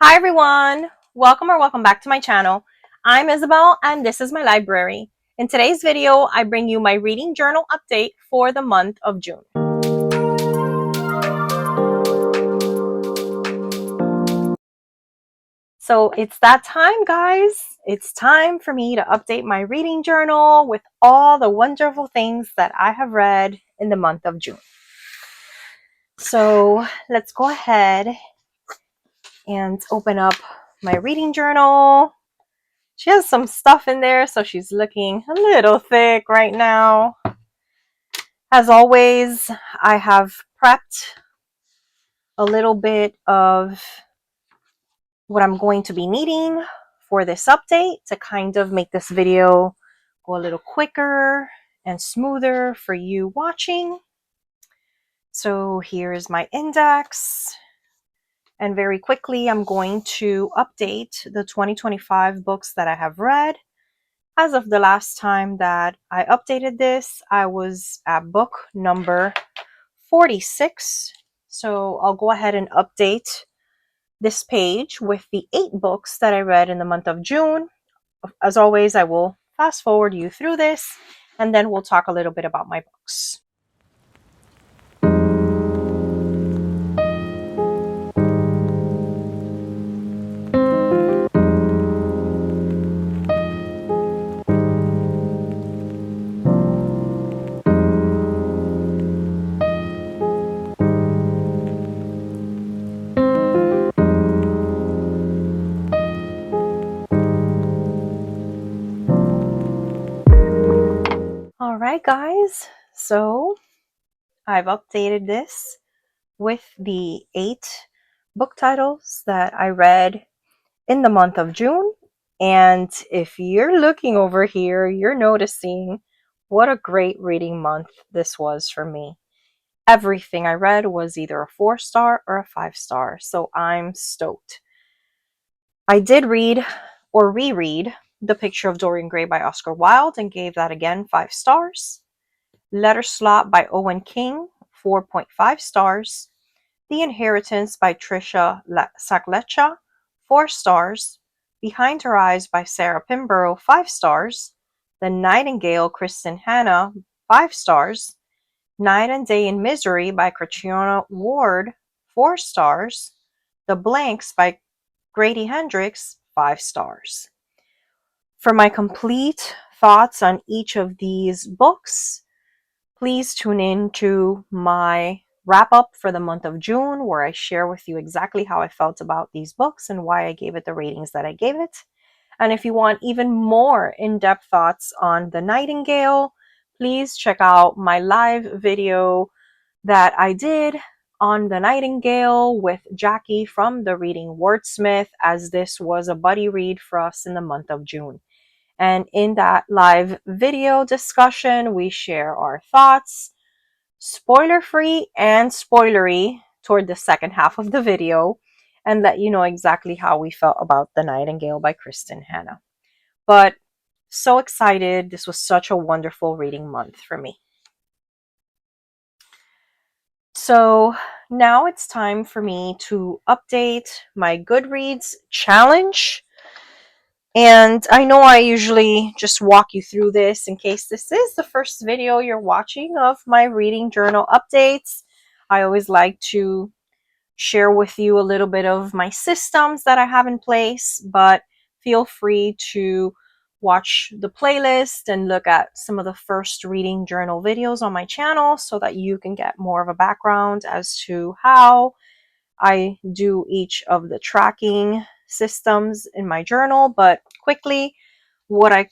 Hi everyone! Welcome back to my channel. I'm Isabel and this is my library. In today's video, I bring you my reading journal update for the month of June. So it's that time, guys. It's time for me to update my reading journal with all the wonderful things that I have read in the month of June. So let's go ahead and open up my reading journal. She has some stuff in there, so she's looking a little thick right now. As always, I have prepped a little bit of what I'm going to be needing for this update to kind of make this video go a little quicker and smoother for you watching. So here's my index. And very quickly, I'm going to update the 2025 books that I have read. As of the last time that I updated this, I was at book number 46. So I'll go ahead and update this page with the 8 books that I read in the month of June. As always, I will fast forward you through this, and then we'll talk a little bit about my books. All right, guys. So I've updated this with the 8 book titles that I read in the month of June. And if you're looking over here, you're noticing what a great reading month this was for me. Everything I read was either a 4-star or a 5-star, so I'm stoked. I did read or reread The Picture of Dorian Gray by Oscar Wilde and gave that again 5 stars. Letter Slot by Owen King, 4.5 stars. The Inheritance by Tricia Saklecha, 4 stars. Behind Her Eyes by Sarah Pinborough, 5 stars. The Nightingale, Kristen Hanna, 5 stars. Night and Day in Misery by Christiana Ward, 4 stars. The Blanks by Grady Hendrix, 5 stars. For my complete thoughts on each of these books, please tune in to my wrap up for the month of June, where I share with you exactly how I felt about these books and why I gave it the ratings that I gave it. And if you want even more in-depth thoughts on The Nightingale, please check out my live video that I did on The Nightingale with Jackie from the Reading Wordsmith, as this was a buddy read for us in the month of June. And in that live video discussion, we share our thoughts, spoiler-free and spoilery toward the second half of the video, and let you know exactly how we felt about The Nightingale by Kristen Hanna. But so excited. This was such a wonderful reading month for me. So now it's time for me to update my Goodreads challenge. And I know I usually just walk you through this in case this is the first video you're watching of my reading journal updates. I always like to share with you a little bit of my systems that I have in place, but feel free to watch the playlist and look at some of the first reading journal videos on my channel so that you can get more of a background as to how I do each of the tracking systems in my journal. But quickly, what I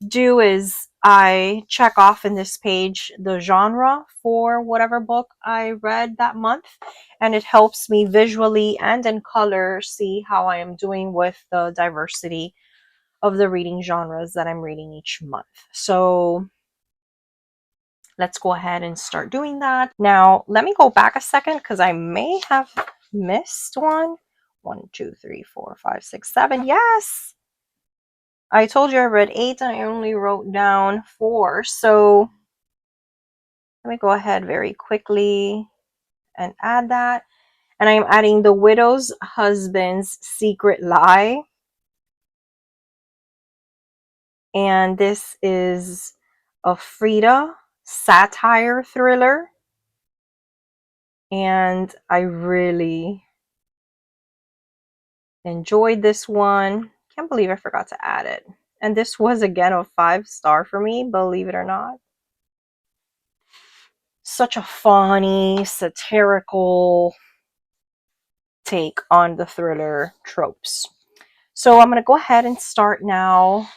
do is I check off in this page the genre for whatever book I read that month, and it helps me visually and in color see how I am doing with the diversity of the reading genres that I'm reading each month. So let's go ahead and start doing that. Now, let me go back a second because I may have missed one. 1, 2, 3, 4, 5, 6, 7. Yes! I told you I read 8 and I only wrote down 4. So let me go ahead very quickly and add that. And I'm adding The Widow's Husband's Secret Lie. And this is a Frida satire thriller. And I really enjoyed this one. Can't believe I forgot to add it. And this was again a 5-star for me, believe it or not. Such a funny, satirical take on the thriller tropes. So I'm going to go ahead and start now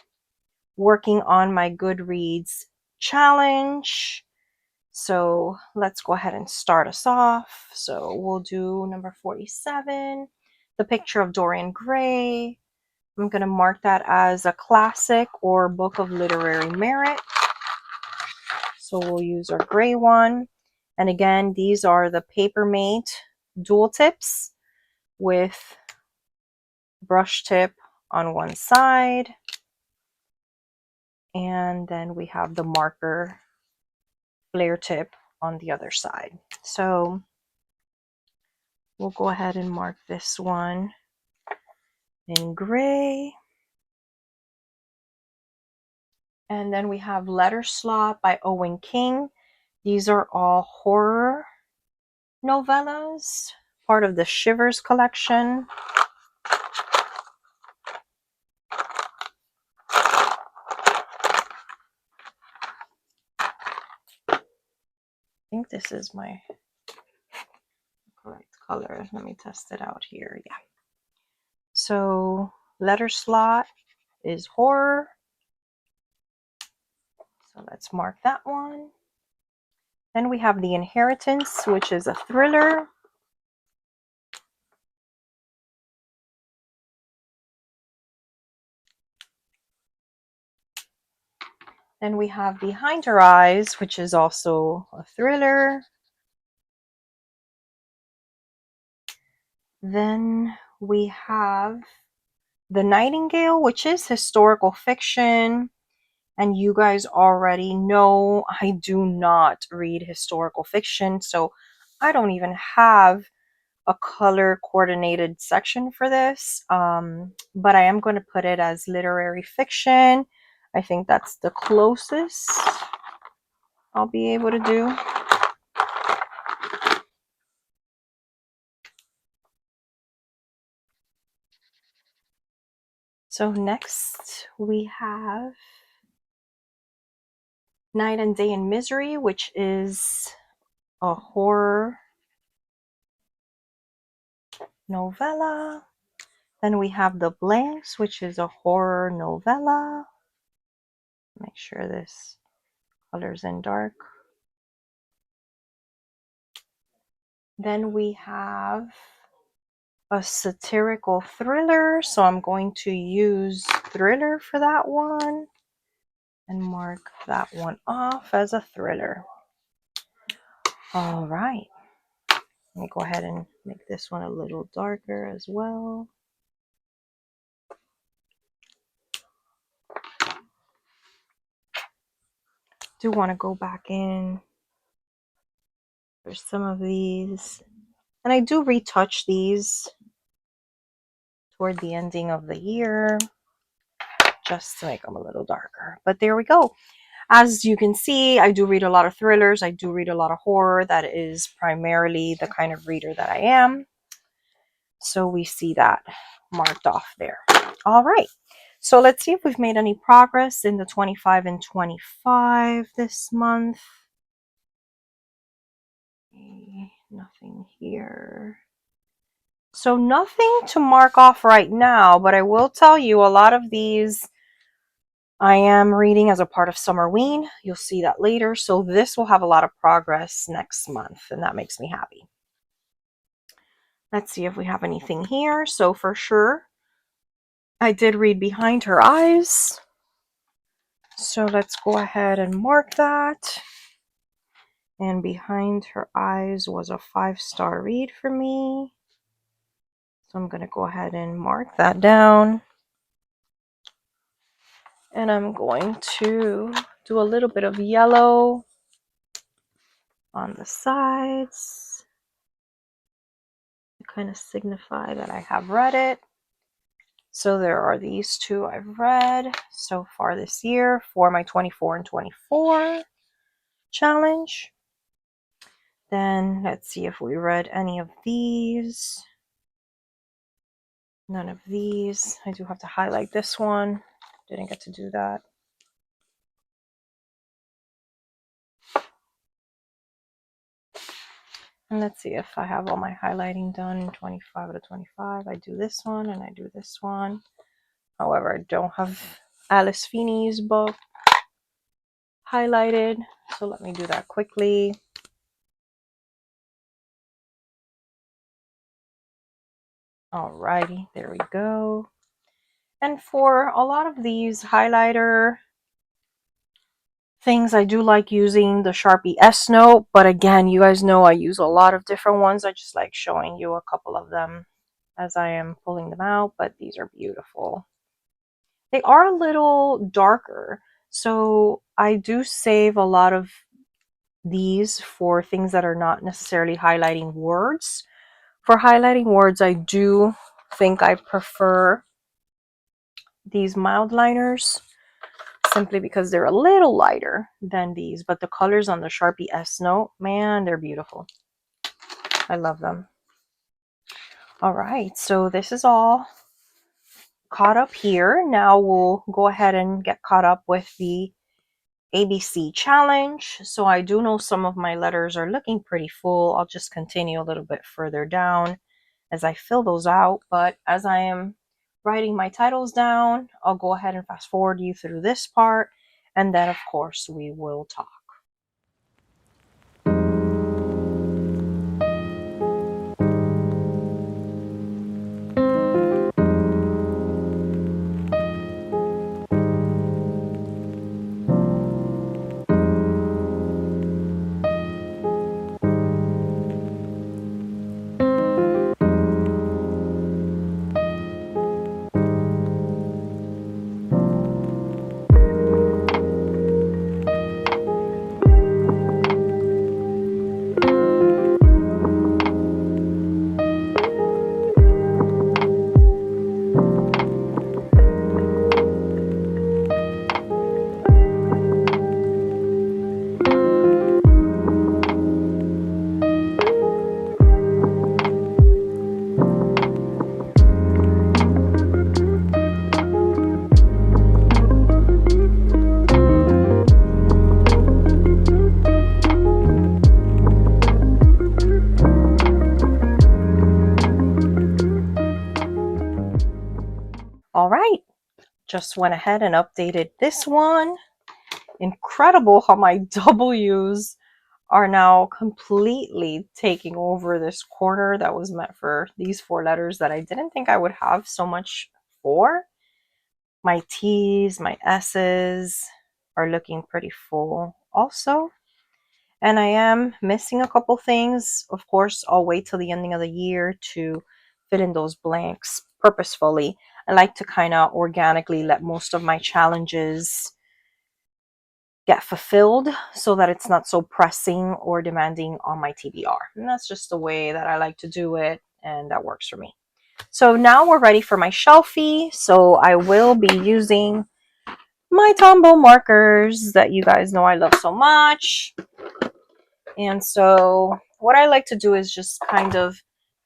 working on my Goodreads challenge. So let's go ahead and start us off. So we'll do number 47, The Picture of Dorian Gray. I'm going to mark that as a classic or book of literary merit. So we'll use our gray one. And again, these are the Papermate dual tips with brush tip on one side. And then we have the marker flare tip on the other side. So we'll go ahead and mark this one in gray. And then we have Letter Slot by Owen King. These are all horror novellas, part of the Shivers collection. I think this is my correct color. Let me test it out here. Yeah. So Letter Slot is horror. So let's mark that one. Then we have The Inheritance, which is a thriller. Then we have Behind Her Eyes, which is also a thriller. Then we have The Nightingale, which is historical fiction. And you guys already know I do not read historical fiction, so I don't even have a color coordinated section for this. But I am going to put it as literary fiction. I think that's the closest I'll be able to do. So next we have Night and Day in Misery, which is a horror novella. Then we have The Blanks, which is a horror novella. Make sure this color's in dark. Then we have a satirical thriller, so I'm going to use thriller for that one and mark that one off as a thriller. All right, let me go ahead and make this one a little darker as well. Do want to go back in for some of these, and I do retouch these toward the ending of the year just to make them a little darker. But there we go. As you can see, I do read a lot of thrillers. I do read a lot of horror. That is primarily the kind of reader that I am. So we see that marked off there. All right. So let's see if we've made any progress in the 25 and 25 this month. Okay, nothing here. So nothing to mark off right now, but I will tell you a lot of these I am reading as a part of Summerween. You'll see that later. So this will have a lot of progress next month, and that makes me happy. Let's see if we have anything here. So for sure, I did read Behind Her Eyes. So let's go ahead and mark that. And Behind Her Eyes was a 5-star read for me. So I'm going to go ahead and mark that down. And I'm going to do a little bit of yellow on the sides. kind of signify that I have read it. So there are these two I've read so far this year for my 24 and 24 challenge. Then let's see if we read any of these. None of these. I do have to highlight this one. Didn't get to do that. And let's see if I have all my highlighting done in 25 out of 25. I do this one and I do this one. However, I don't have Alice Feeney's book highlighted. So let me do that quickly. Alrighty, there we go. And for a lot of these highlighter things, I do like using the Sharpie S Note, but again, you guys know I use a lot of different ones. I just like showing you a couple of them as I am pulling them out, but these are beautiful. They are a little darker, so I do save a lot of these for things that are not necessarily highlighting words. For highlighting words, I do think I prefer these mild liners simply because they're a little lighter than these, but the colors on the Sharpie S Note, man, they're beautiful. I love them. All right, so this is all caught up here. Now we'll go ahead and get caught up with the ABC challenge. So I do know some of my letters are looking pretty full. I'll just continue a little bit further down as I fill those out, but as I am writing my titles down, I'll go ahead and fast forward you through this part, and then of course we will talk. All right, just went ahead and updated this one. Incredible how my W's are now completely taking over this corner that was meant for these 4 letters that I didn't think I would have so much for. My T's, my S's are looking pretty full also. And I am missing a couple things. Of course, I'll wait till the ending of the year to fill in those blanks purposefully. I like to kind of organically let most of my challenges get fulfilled so that it's not so pressing or demanding on my TBR. And that's just the way that I like to do it, and that works for me. So now we're ready for my Shelfie. So I will be using my Tombow markers that you guys know I love so much. And so what I like to do is just kind of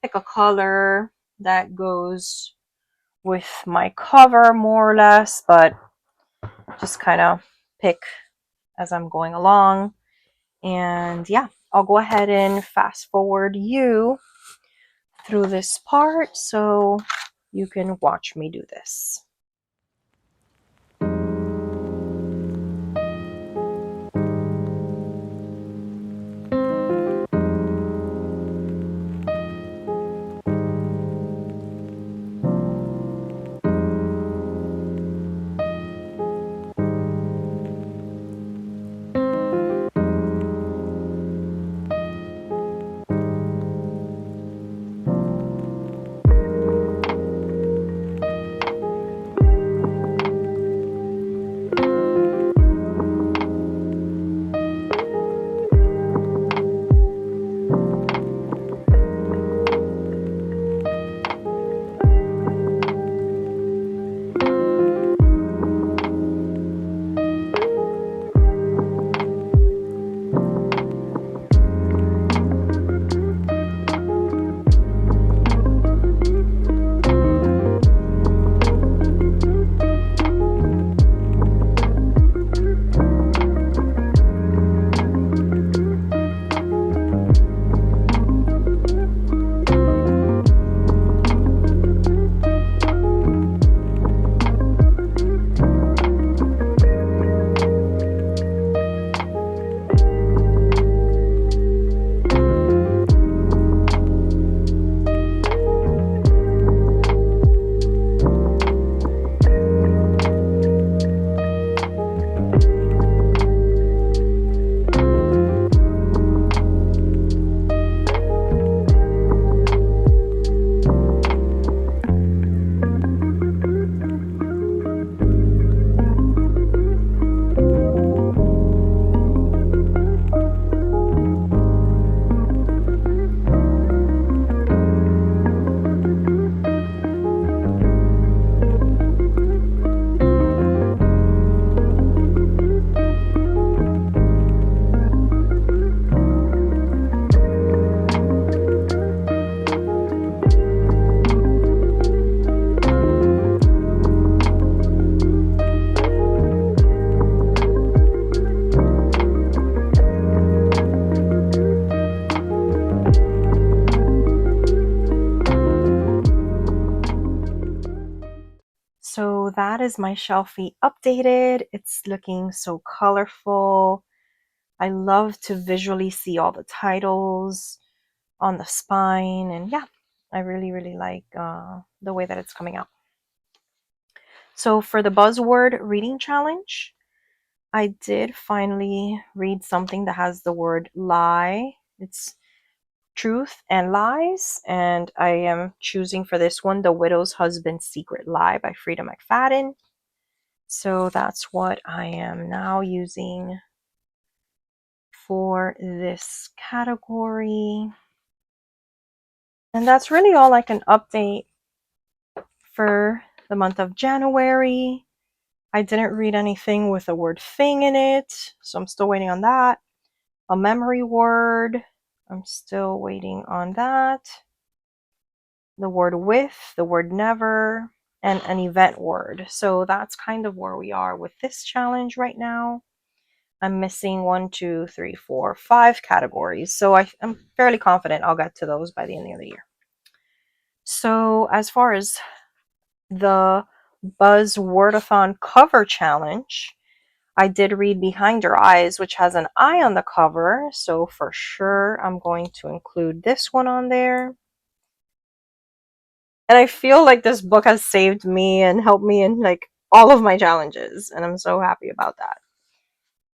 pick a color that goes with my cover more or less, but just kind of pick as I'm going along. And yeah, I'll go ahead and fast forward you through this part so you can watch me do this. So that is my Shelfie updated. It's looking so colorful. I love to visually see all the titles on the spine, and yeah, I really like the way that it's coming out. So for the Buzzword Reading Challenge, I did finally read something that has the word lie. It's truth and lies, and I am choosing for this one The Widow's Husband's Secret Lie by Frida McFadden. So that's what I am now using for this category. And that's really all I can update for the month of January. I didn't read anything with the word thing in it, so I'm still waiting on that. A memory word, I'm still waiting on that. The word with, the word never, and an event word. So that's kind of where we are with this challenge right now. I'm missing 1, 2, 3, 4, 5 categories. So I'm fairly confident I'll get to those by the end of the year. So as far as the Buzzwordathon cover challenge, I did read Behind Your Eyes, which has an eye on the cover. So for sure, I'm going to include this one on there. And I feel like this book has saved me and helped me in like all of my challenges. And I'm so happy about that.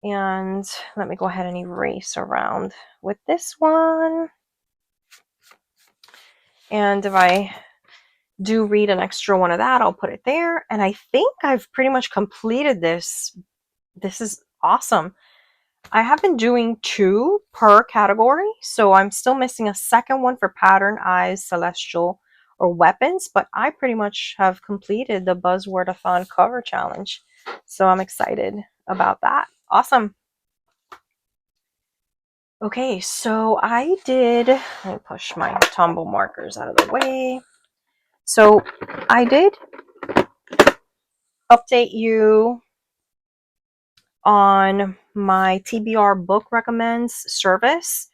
And let me go ahead and erase around with this one. And if I do read an extra one of that, I'll put it there. And I think I've pretty much completed this. This is awesome. I have been doing 2 per category, so I'm still missing a second one for pattern, eyes, celestial, or weapons, but I pretty much have completed the Buzzwordathon cover challenge. So I'm excited about that. Awesome. Okay, so I did, let me push my Tombow markers out of the way. So I did update you on my TBR Book Recommends service.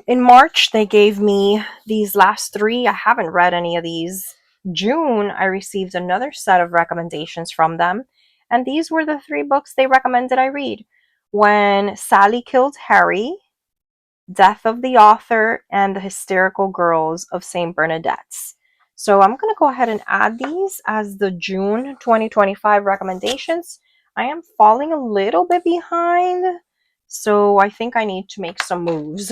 In March, they gave me these last 3. I haven't read any of these. June, I received another set of recommendations from them, and these were the 3 books they recommended I read. When Sally Killed Harry, Death of the Author, and The Hysterical Girls of St. Bernadette's. So I'm going to go ahead and add these as the June 2025 recommendations. I am falling a little bit behind, so I think I need to make some moves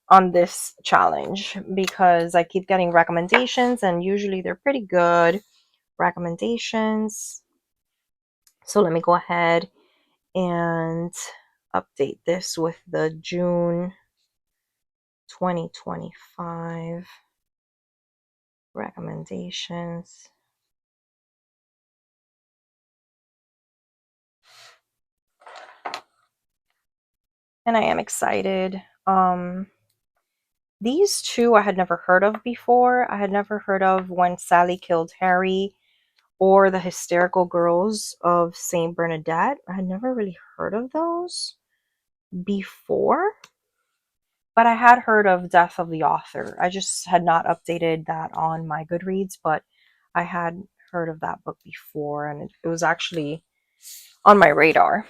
on this challenge because I keep getting recommendations and usually they're pretty good recommendations. So let me go ahead and update this with the June 2025 recommendations. And I am excited. These 2 I had never heard of before. I had never heard of When Sally Killed Harry or The Hysterical Girls of St. Bernadette. I had never really heard of those before, but I had heard of Death of the Author. I just had not updated that on my Goodreads, but I had heard of that book before, and it was actually on my radar.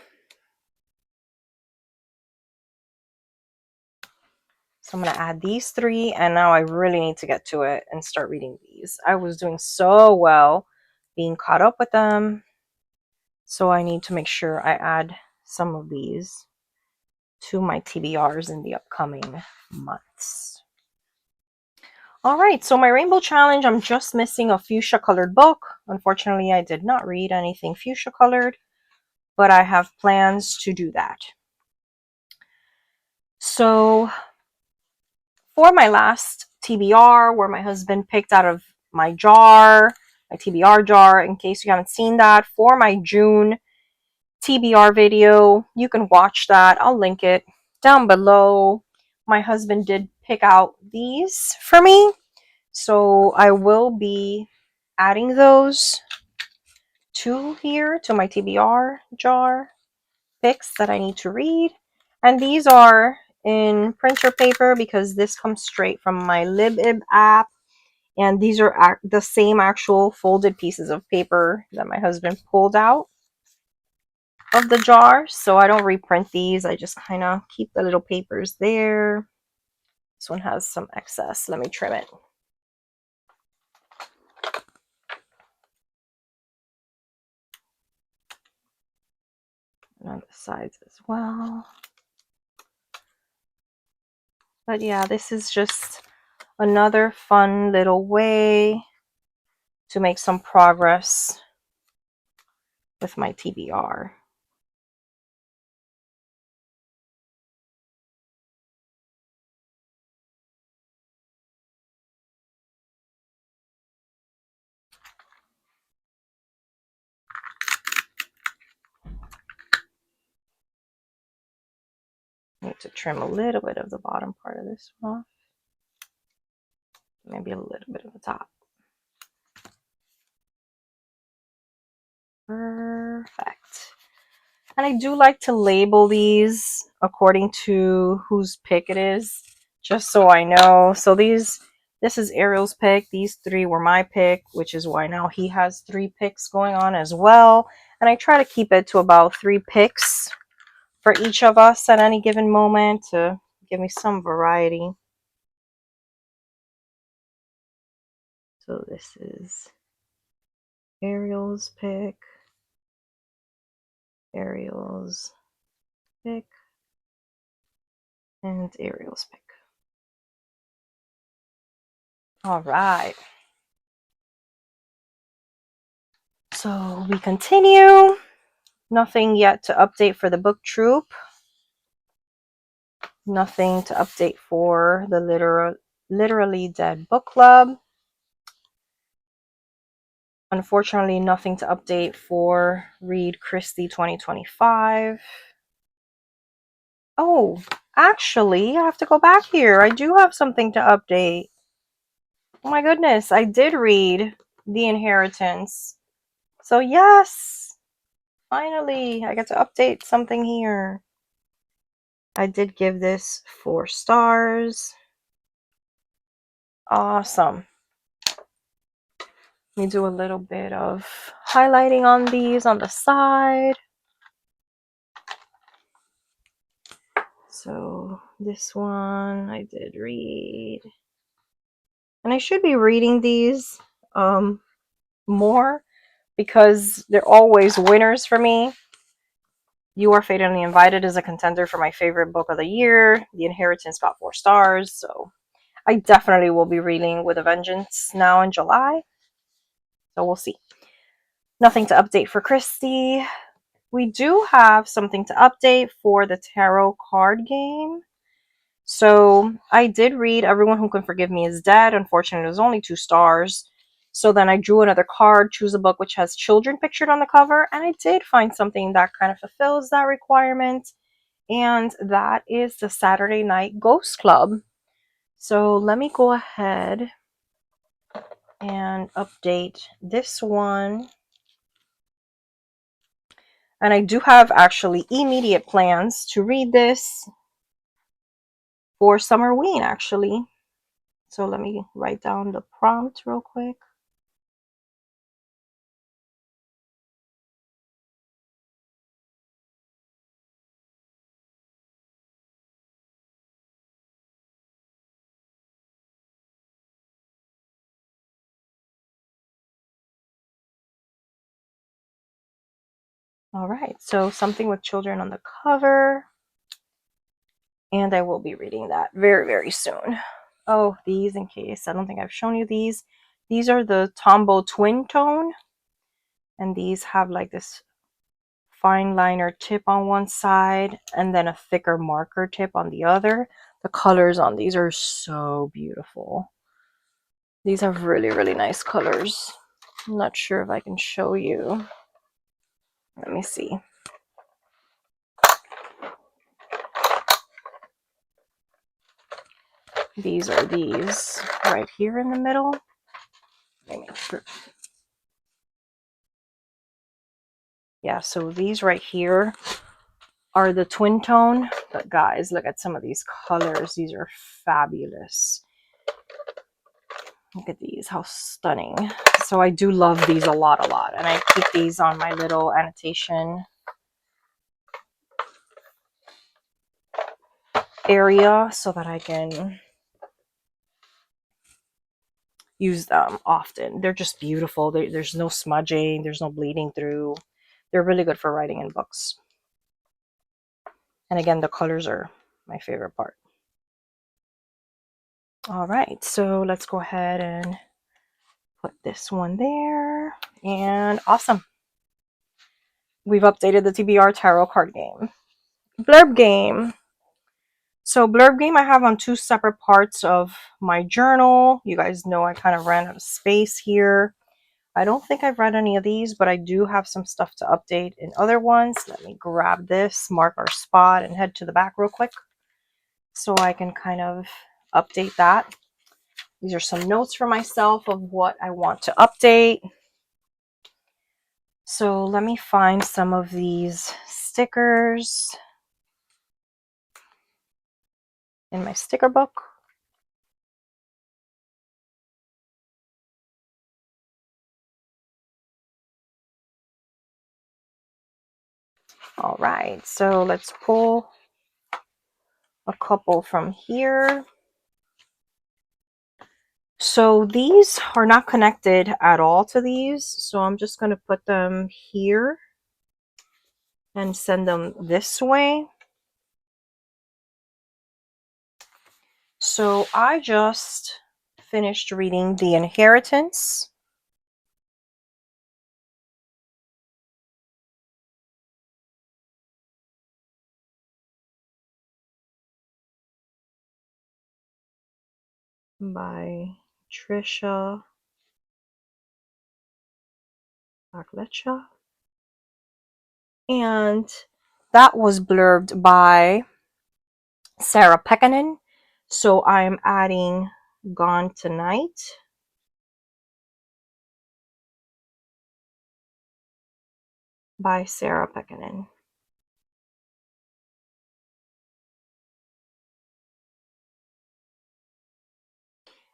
So I'm going to add these 3, and now I really need to get to it and start reading these. I was doing so well being caught up with them, so I need to make sure I add some of these to my TBRs in the upcoming months. All right, so my Rainbow Challenge, I'm just missing a fuchsia colored book. Unfortunately, I did not read anything fuchsia colored, but I have plans to do that. So for my last TBR, where my husband picked out of my jar, my TBR jar, in case you haven't seen that, for my June TBR video, you can watch that. I'll link it down below. My husband did pick out these for me, so I will be adding those to here, to my TBR jar picks that I need to read. And these are in printer paper because this comes straight from my LibIb app And these are the same actual folded pieces of paper that my husband pulled out of the jar. So I don't reprint these. I just kind of keep the little papers there. This one has some excess. Let me trim it. And on the sides as well. But yeah, this is just another fun little way to make some progress with my TBR. I need to trim a little bit of the bottom part of this one off. Maybe a little bit of the top. Perfect. And I do like to label these according to whose pick it is, just so I know. So this is Ariel's pick. These three were my pick, which is why now he has 3 picks going on as well. And I try to keep it to about 3 picks for each of us at any given moment to give me some variety. So this is Ariel's pick, Ariel's pick, and Ariel's pick. All right. So we continue. Nothing yet to update for the book troop. Nothing to update for the Literally Dead book club. Unfortunately, nothing to update for Read Christie 2025. Oh, actually, I have to go back here. I do have something to update. Oh my goodness, I did read The Inheritance. So yes, finally, I get to update something here. I did give this 4 stars. Awesome. Let me do a little bit of highlighting on these on the side. So this one I did read. And I should be reading these more because they're always winners for me. You Are Fatally Invited is a contender for my favorite book of the year. The Inheritance got 4 stars. So I definitely will be reading With a Vengeance now in July. So we'll see. Nothing to update for Christie. We do have something to update for the tarot card game. So I did read Everyone Who Can Forgive Me Is Dead. Unfortunately, it was only 2 stars. So then I drew another card, choose a book which has children pictured on the cover, and I did find something that kind of fulfills that requirement, and that is the Saturday Night Ghost Club. So let me go ahead and update this one. And I do have actually immediate plans to read this for Summerween, actually. So let me write down the prompt real quick. All right, so something with children on the cover. And I will be reading that very, very soon. Oh, these, in case I don't think I've shown you these. These are the Tombow Twin Tone. And these have like this fine liner tip on one side and then a thicker marker tip on the other. The colors on these are so beautiful. These have really, really nice colors. I'm not sure if I can show you. Let me see. These are these right here in the middle. Let me make sure. Yeah, so these right here are the twin tone. But guys, look at some of these colors. These are fabulous. Look at these, how stunning. So I do love these a lot, and I keep these on my little annotation area so that I can use them often. They're just beautiful. There's no smudging, there's no bleeding through. They're really good for writing in books. And again, the colors are my favorite part. All right, so let's go ahead and put this one there. And awesome. We've updated the TBR tarot card game. Blurb Game. So Blurb Game I have on two separate parts of my journal. You guys know I kind of ran out of space here. I don't think I've read any of these, but I do have some stuff to update in other ones. Let me grab this, mark our spot, and head to the back real quick so I can kind of update that. These are some notes for myself of what I want to update. So let me find some of these stickers in my sticker book. All right, so let's pull a couple from here. So these are not connected at all to these, so I'm just going to put them here and send them this way. So I just finished reading The Inheritance. By Trisha Aglecha. And that was blurbed by Sarah Pekkanen. So I'm adding Gone Tonight. By Sarah Pekkanen.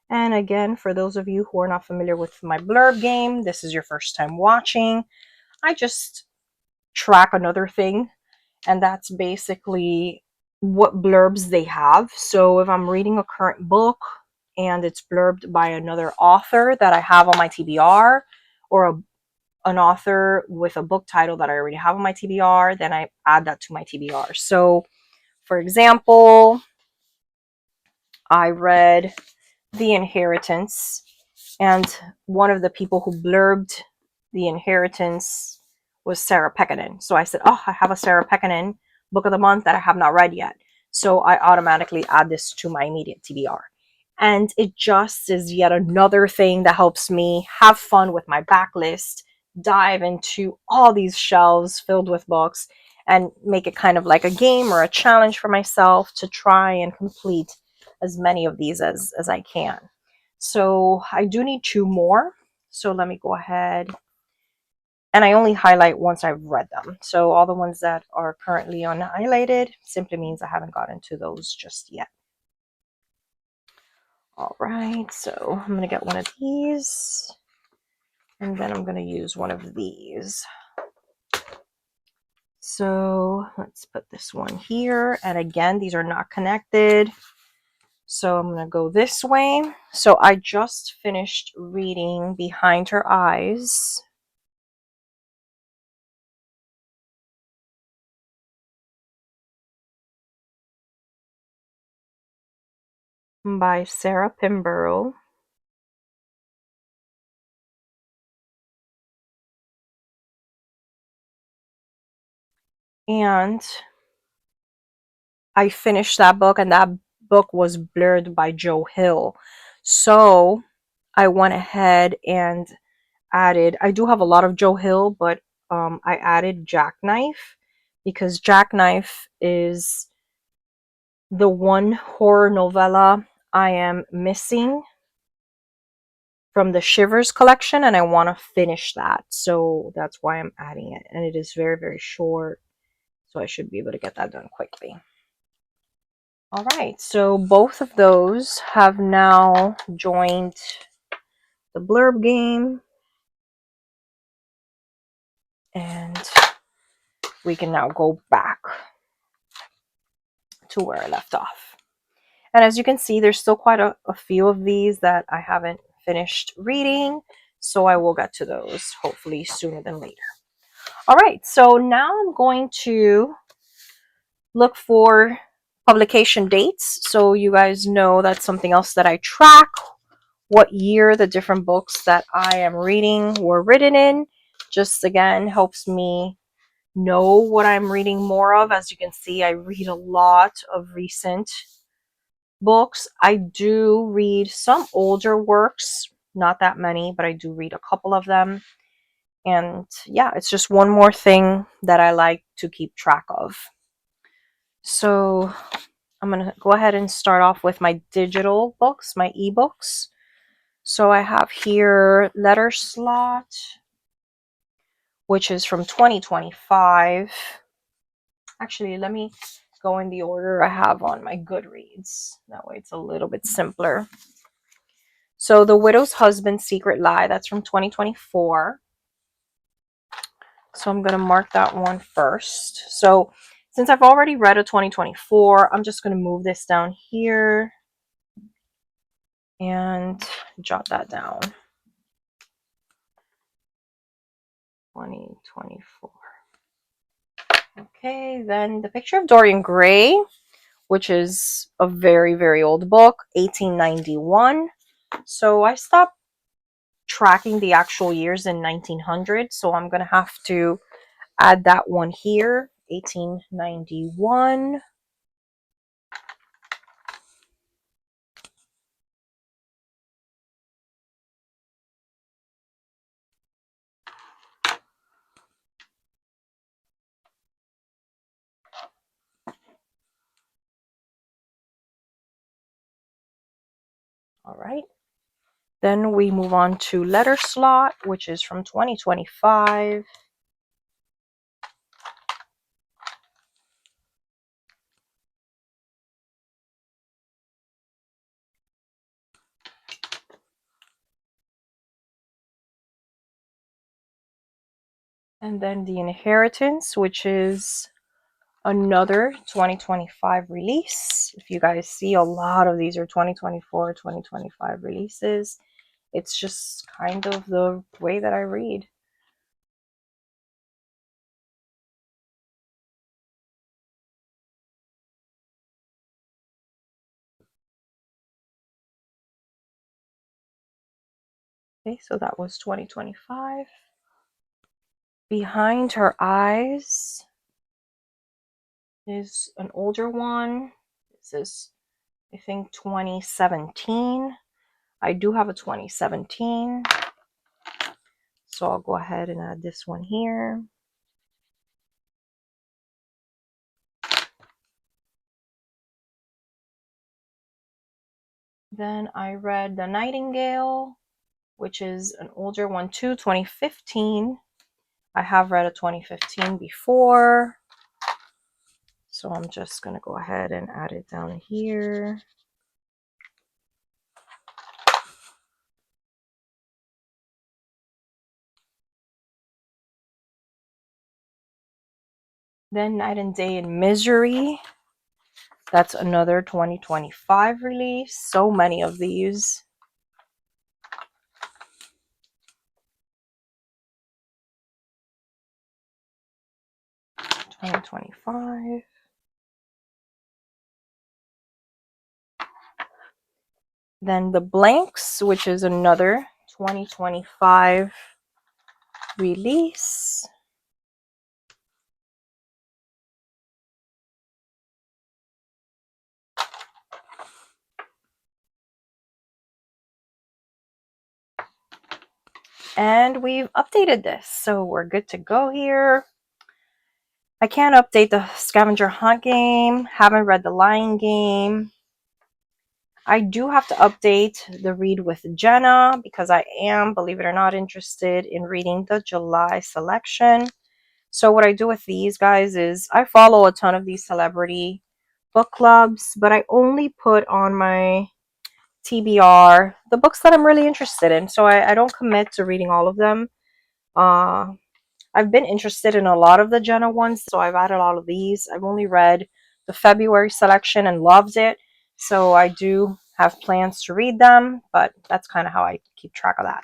And again, for those of you who are not familiar with my blurb game, this is your first time watching, I just track another thing, and that's basically what blurbs they have. So if I'm reading a current book and it's blurbed by another author that I have on my TBR, or an author with a book title that I already have on my TBR, then I add that to my TBR. So for example, I read The Inheritance, and one of the people who blurbed The Inheritance was Sarah Pekkanen. So I said, oh, I have a Sarah Pekkanen book of the month that I have not read yet. So I automatically add this to my immediate TBR. And it just is yet another thing that helps me have fun with my backlist, dive into all these shelves filled with books, and make it kind of like a game or a challenge for myself to try and complete as many of these as I can. So I do need 2 more. So let me go ahead. And I only highlight once I've read them. So all the ones that are currently unhighlighted simply means I haven't gotten to those just yet. All right, so I'm going to get one of these. And then I'm going to use one of these. So let's put this one here. And again, these are not connected. So I'm going to go this way. So I just finished reading Behind Her Eyes. By Sarah Pimborough. And I finished that book, and that book was blurred by Joe Hill. So I went ahead and added, I do have a lot of Joe Hill, but I added Jackknife, because Jackknife is the one horror novella I am missing from the Shivers collection, and I want to finish that. So that's why I'm adding it. And it is very, very short, so I should be able to get that done quickly. All right, so both of those have now joined the Blurb Game. And we can now go back to where I left off. And as you can see, there's still quite a few of these that I haven't finished reading. So I will get to those hopefully sooner than later. All right, so now I'm going to look for publication dates. So you guys know that's something else that I track. What year the different books that I am reading were written in. Just again, helps me know what I'm reading more of. As you can see, I read a lot of recent books. I do read some older works, not that many, but I do read a couple of them. And yeah, it's just one more thing that I like to keep track of. So I'm going to go ahead and start off with my digital books, my ebooks. So I have here Letter Slot, which is from 2025. Actually, let me go in the order I have on my Goodreads. That way it's a little bit simpler. So The Widow's Husband's Secret Lie, that's from 2024. So I'm going to mark that one first. So since I've already read a 2024, I'm just going to move this down here and jot that down. 2024. Okay, then The Picture of Dorian Gray, which is a very, very old book, 1891. So I stopped tracking the actual years in 1900, so I'm going to have to add that one here, 1891. All right. Then we move on to Letter Slot, which is from 2025. And then The Inheritance, which is another 2025 release. If you guys see, a lot of these are 2024, 2025 releases. It's just kind of the way that I read. Okay, so that was 2025. Behind Her Eyes is an older one. This is, I think, 2017. I do have a 2017. So I'll go ahead and add this one here. Then I read The Nightingale, which is an older one too, 2015. I have read a 2015 before. So I'm just going to go ahead and add it down here. Then Night and Day in Misery. That's another 2025 release. So many of these. $2025. Then The Blanks, which is another 2025 release. And we've updated this, so we're good to go here. I can't update the Scavenger Hunt game. Haven't read the Lion Game. I do have to update the Read with Jenna because I am, believe it or not, interested in reading the July selection. So what I do with these guys is I follow a ton of these celebrity book clubs, but I only put on my TBR, the books that I'm really interested in. So I don't commit to reading all of them. I've been interested in a lot of the Jenna ones, so I've added all of these. I've only read the February selection and loved it, so I do have plans to read them, but that's kind of how I keep track of that.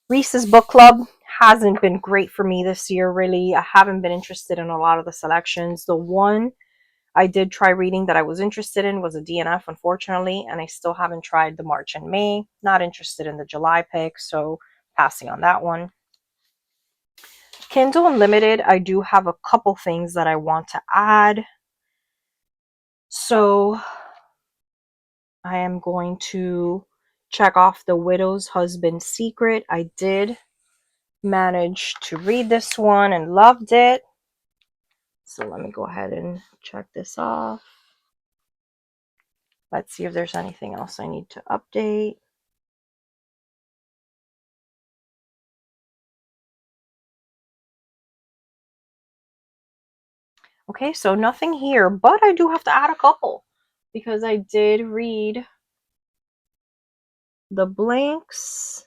Reese's Book Club hasn't been great for me this year, really. I haven't been interested in a lot of the selections. The one I did try reading that I was interested in was a DNF, unfortunately, and I still haven't tried the March and May. Not interested in the July pick, so passing on that one. Kindle Unlimited, I do have a couple things that I want to add. So I am going to check off The Widow's Husband's Secret. I did manage to read this one and loved it. So let me go ahead and check this off. Let's see if there's anything else I need to update. Okay, so nothing here, but I do have to add a couple because I did read The Blanks.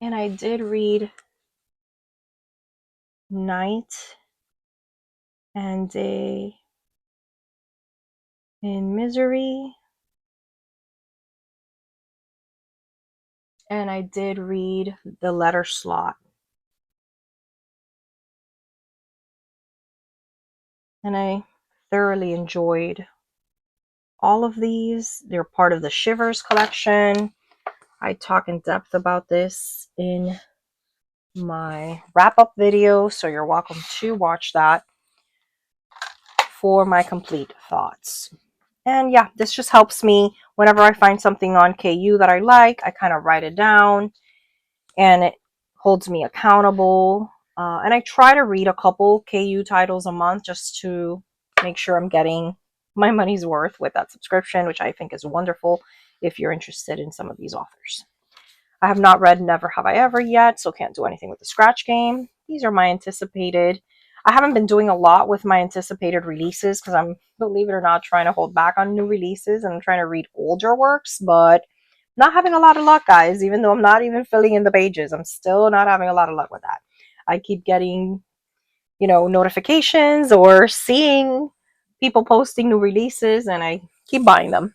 And I did read Night and Day in Misery. And I did read The Letter Slot. And I thoroughly enjoyed all of these. They're part of the Shivers collection. I talk in depth about this in my wrap-up video, so you're welcome to watch that for my complete thoughts. And yeah, this just helps me whenever I find something on KU that I like, I kind of write it down and it holds me accountable. And I try to read a couple KU titles a month just to make sure I'm getting my money's worth with that subscription, which I think is wonderful if you're interested in some of these authors. I have not read Never Have I Ever yet, so can't do anything with the scratch game. These are my anticipated. I haven't been doing a lot with my anticipated releases because I'm, believe it or not, trying to hold back on new releases and I'm trying to read older works, but not having a lot of luck, guys. Even though I'm not even filling in the pages, I'm still not having a lot of luck with that. I keep getting, notifications or seeing people posting new releases and I keep buying them.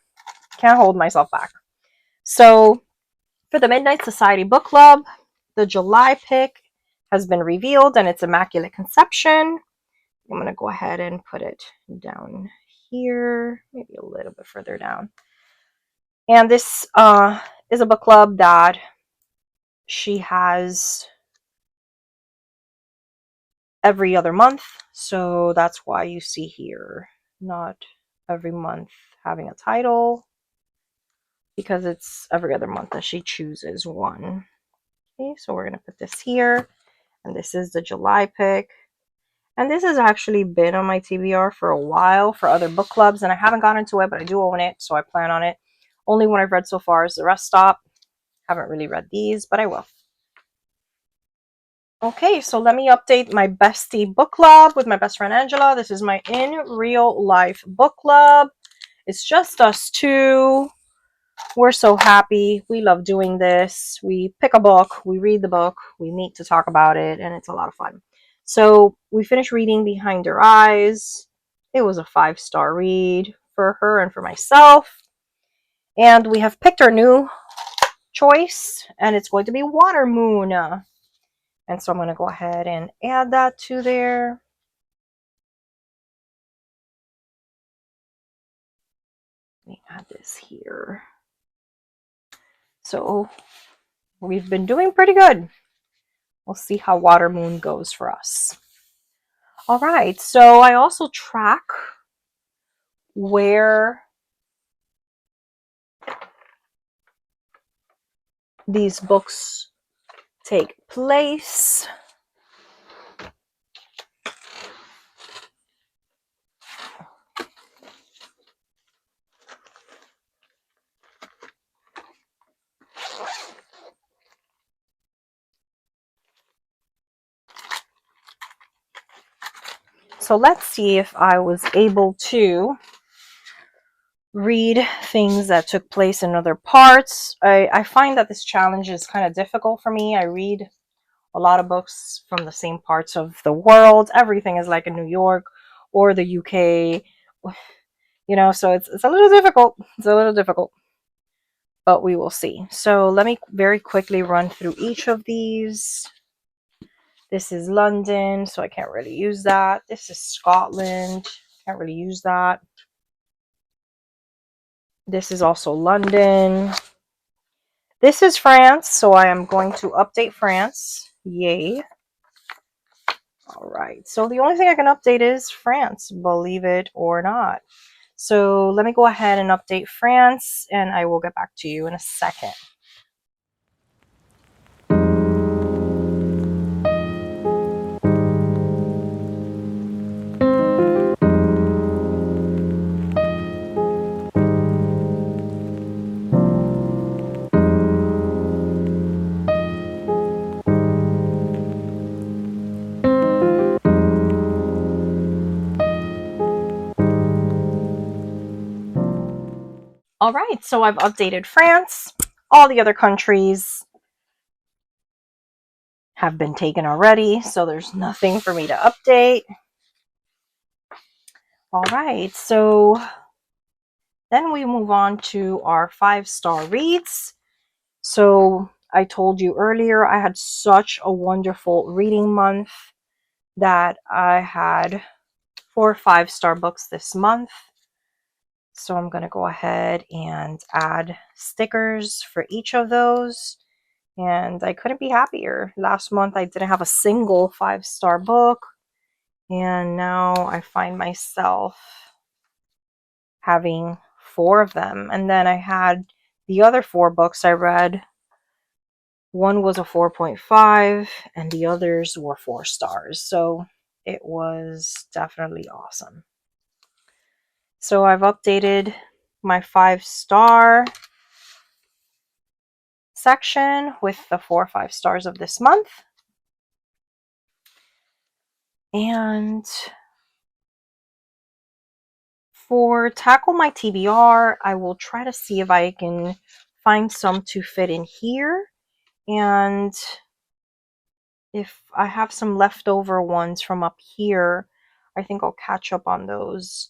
Can't hold myself back. So for the Midnight Society Book Club, the July pick has been revealed and it's Immaculate Conception. I'm going to go ahead and put it down here, maybe a little bit further down. And this is a book club that she has every other month. So that's why you see here, not every month having a title, because it's every other month that she chooses one. Okay, so we're going to put this here. And this is the July pick. And this has actually been on my TBR for a while for other book clubs. And I haven't gotten into it, but I do own it. So I plan on it. Only one I've read so far is The Rest Stop. Haven't really read these, but I will. Okay, so let me update my bestie book club with my best friend Angela. This is my in real life book club. It's just us two. We're so happy. We love doing this. We pick a book, we read the book, we meet to talk about it, and it's a lot of fun. So we finished reading Behind Her Eyes. It was a 5-star read for her and for myself. And we have picked our new choice, and it's going to be Water Moon. And so I'm going to go ahead and add that to there. Let me add this here. So we've been doing pretty good. We'll see how Water Moon goes for us. All right, so I also track where these books take place. So let's see if I was able to read things that took place in other parts. I find that this challenge is kind of difficult for me. I read a lot of books from the same parts of the world. Everything is like in New York or the UK, so it's a little difficult. It's a little difficult, but we will see. So let me very quickly run through each of these. This is London, so I can't really use that. This is Scotland. Can't really use that. This is also London. This is France, so I am going to update France. Yay. All right, so the only thing I can update is France, believe it or not. So let me go ahead and update France, and I will get back to you in a second. All right, so I've updated France. All the other countries have been taken already, so there's nothing for me to update. All right, so then we move on to our 5-star reads. So I told you earlier I had such a wonderful reading month that I had 4 5-star books this month. So I'm going to go ahead and add stickers for each of those. And I couldn't be happier. Last month I didn't have a single 5-star book. And now I find myself having 4 of them. And then I had the other 4 books I read. One was a 4.5 and the others were 4 stars. So it was definitely awesome. So I've updated my 5-star section with the 4 5-stars of this month. And for Tackle My TBR, I will try to see if I can find some to fit in here. And if I have some leftover ones from up here, I think I'll catch up on those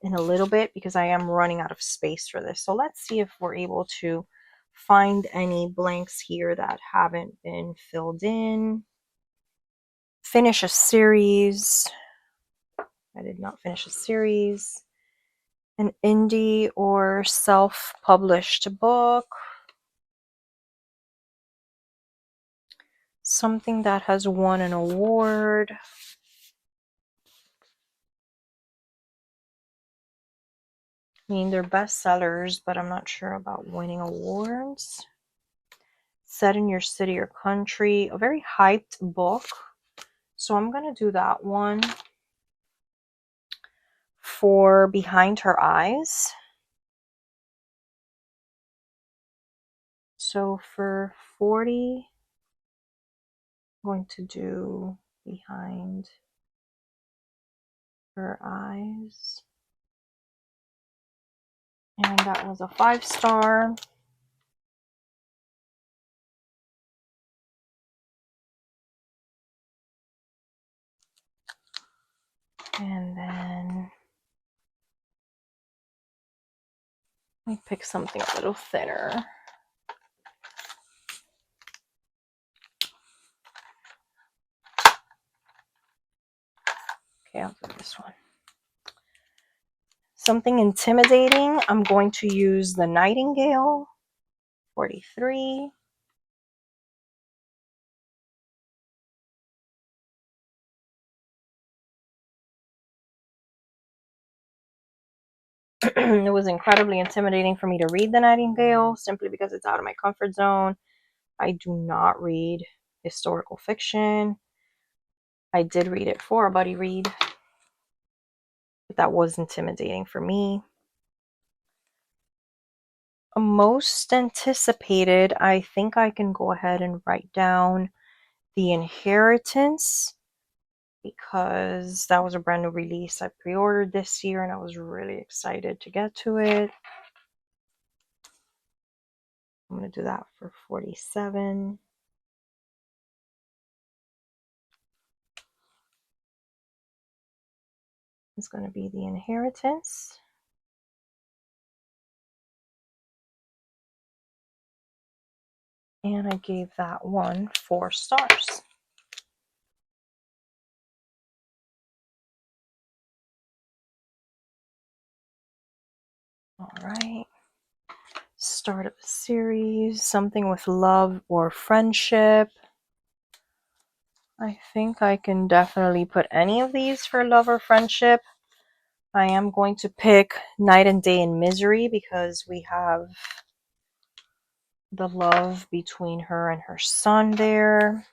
in a little bit because I am running out of space for this. So let's see if we're able to find any blanks here that haven't been filled in. Finish a series. I did not finish a series. An indie or self-published book. Something that has won an award. I mean, they're bestsellers, but I'm not sure about winning awards. Set in your city or country. A very hyped book. So I'm going to do that one. For Behind Her Eyes. So for 40, I'm going to do Behind Her Eyes. And that was a 5-star. And then let me pick something a little thinner. Okay, I'll do this one. Something intimidating. I'm going to use the Nightingale, 43. It was incredibly intimidating for me to read the Nightingale simply because it's out of my comfort zone. I do not read historical fiction. I did read it for a buddy read, but that was intimidating for me. Most anticipated, I think I can go ahead and write down The Inheritance. because that was a brand new release I pre-ordered this year and I was really excited to get to it. I'm going to do that for $47. It's going to be The Inheritance. And I gave that one 4 stars. All right. Start of a series, something with love or friendship. I think I can definitely put any of these for love or friendship. I am going to pick Night and Day in Misery because we have the love between her and her son there.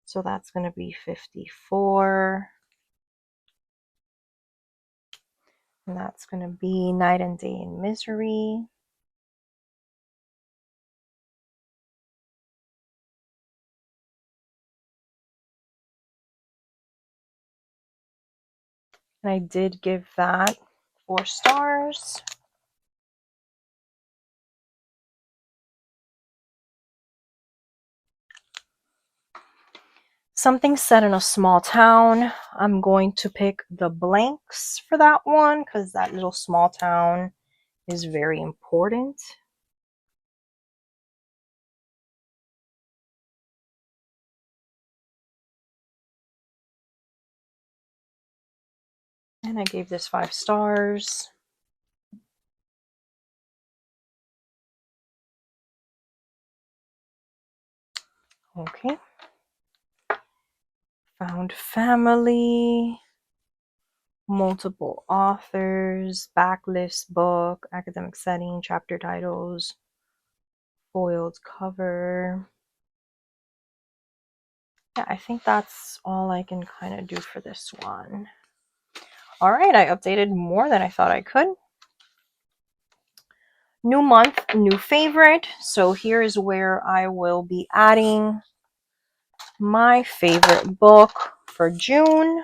So that's going to be 54. And that's going to be Night and Day in Misery. And I did give that 4 stars. Something set in a small town. I'm going to pick the blanks for that one because that little small town is very important. And I gave this 5 stars. Okay. Found Family, multiple authors, backlist book, academic setting, chapter titles, foiled cover. Yeah, I think that's all I can kind of do for this one. All right, I updated more than I thought I could. New month, new favorite. So here is where I will be adding my favorite book for June.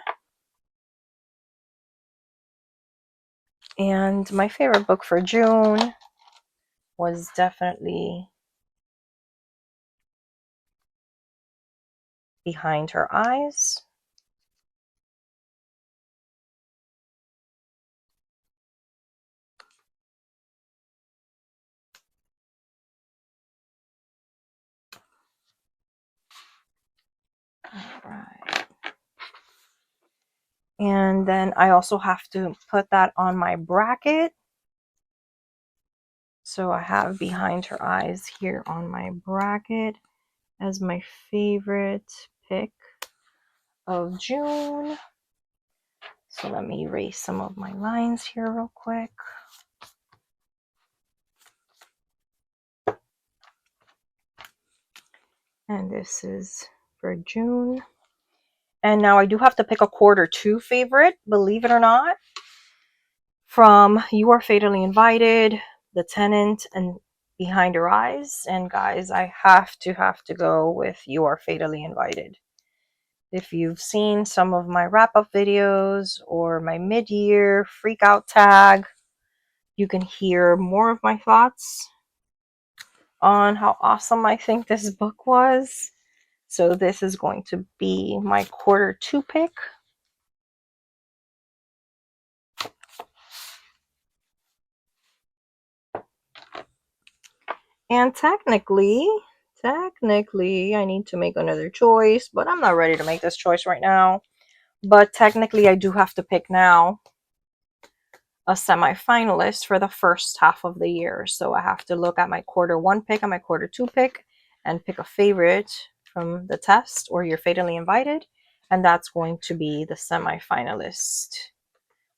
And my favorite book for June was definitely Behind Her Eyes. All right. And then I also have to put that on my bracket. So I have Behind Her Eyes here on my bracket as my favorite pick of June. So let me erase some of my lines here real quick. And this is for June. And now I do have to pick a quarter 2 favorite, believe it or not, from You Are Fatally Invited, The Tenant, and Behind Her Eyes. And guys, I have to go with You Are Fatally Invited. If you've seen some of my wrap-up videos or my mid-year freak out tag, you can hear more of my thoughts on how awesome I think this book was. So this is going to be my quarter 2 pick. And technically, I need to make another choice, but I'm not ready to make this choice right now. But technically, I do have to pick now a semi-finalist for the first half of the year. So I have to look at my quarter 1 pick and my quarter 2 pick and pick a favorite from the test or You're Fatally Invited. And that's going to be the semi-finalist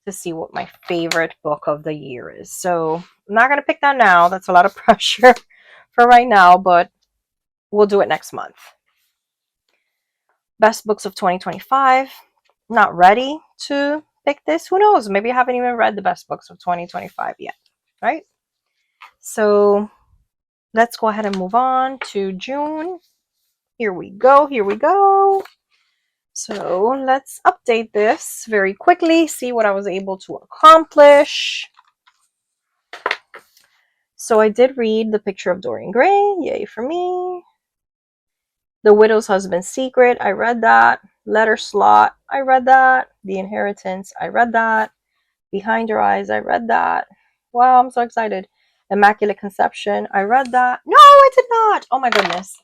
to see what my favorite book of the year is. So I'm not going to pick that now. That's a lot of pressure for right now, but we'll do it next month. Best books of 2025. Not ready to pick this. Who knows? Maybe I haven't even read the best books of 2025 yet, right? So let's go ahead and move on to June. Here we go. So let's update this very quickly, see what I was able to accomplish. So I did read The Picture of Dorian Gray, yay for me. The Widow's Husband's Secret, I read that. Letter Slot, I read that. The Inheritance, I read that. Behind Your Eyes, I read that. Wow, I'm so excited. Immaculate Conception, I read that. No, I did not. Oh my goodness.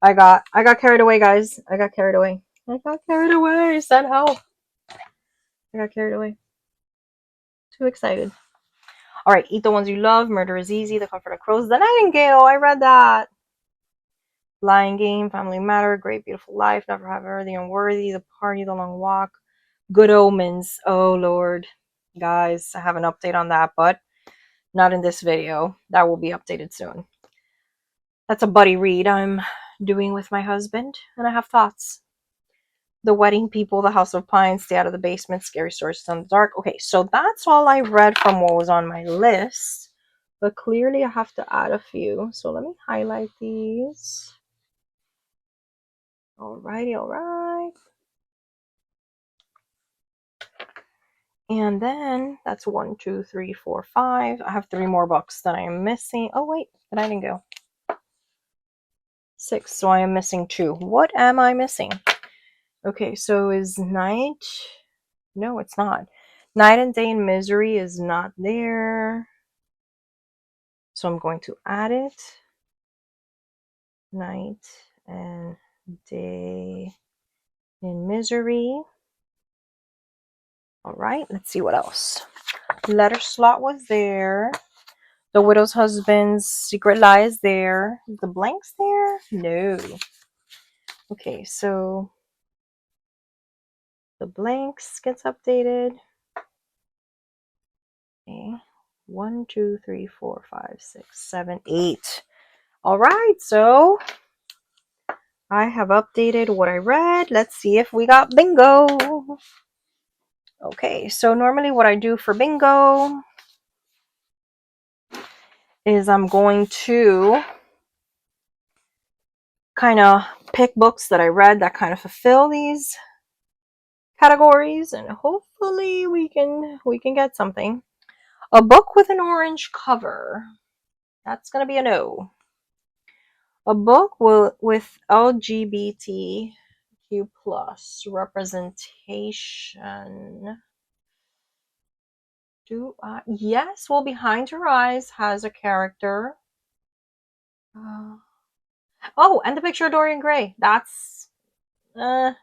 I got carried away, guys. I got carried away. Send help. I got carried away. Too excited. All right, Eat the Ones You Love, Murder is Easy, The Comfort of Crows, The Nightingale, I read that. Lying Game, Family Matter, Great Beautiful Life, Never Have Ever, The Unworthy, The Party, The Long Walk, Good Omens. Oh Lord, guys, I have an update on that, but not in this video. That will be updated soon. That's a buddy read I'm doing with my husband, and I have thoughts. The Wedding People, The House of Pines, Stay Out of the Basement, Scary Stories in the Dark. Okay, so that's all I read from what was on my list. But clearly I have to add a few. So let me highlight these. Alrighty, alright. And then that's 1, 2, 3, 4, 5. I have 3 more books that I am missing. Oh wait, the Nightingale. 6, so I am missing 2. What am I missing? Okay, so is Night... No, it's not. Night and Day in Misery is not there. So I'm going to add it. Night and Day in Misery. All right, let's see what else. Letter Slot was there. The Widow's Husband's Secret Lie is there. The Blanks there? No. Okay, so the Blanks gets updated. Okay. 1, 2, 3, 4, 5, 6, 7, 8. All right, so I have updated what I read. Let's see if we got bingo. Okay, so normally what I do for bingo is I'm going to kind of pick books that I read that kind of fulfill these categories, and hopefully we can get something. A book with an orange cover. That's going to be a no. A book with LGBTQ plus representation. Yes, well, Behind Your Eyes has a character. Oh, and The Picture of Dorian Gray. That's... I'm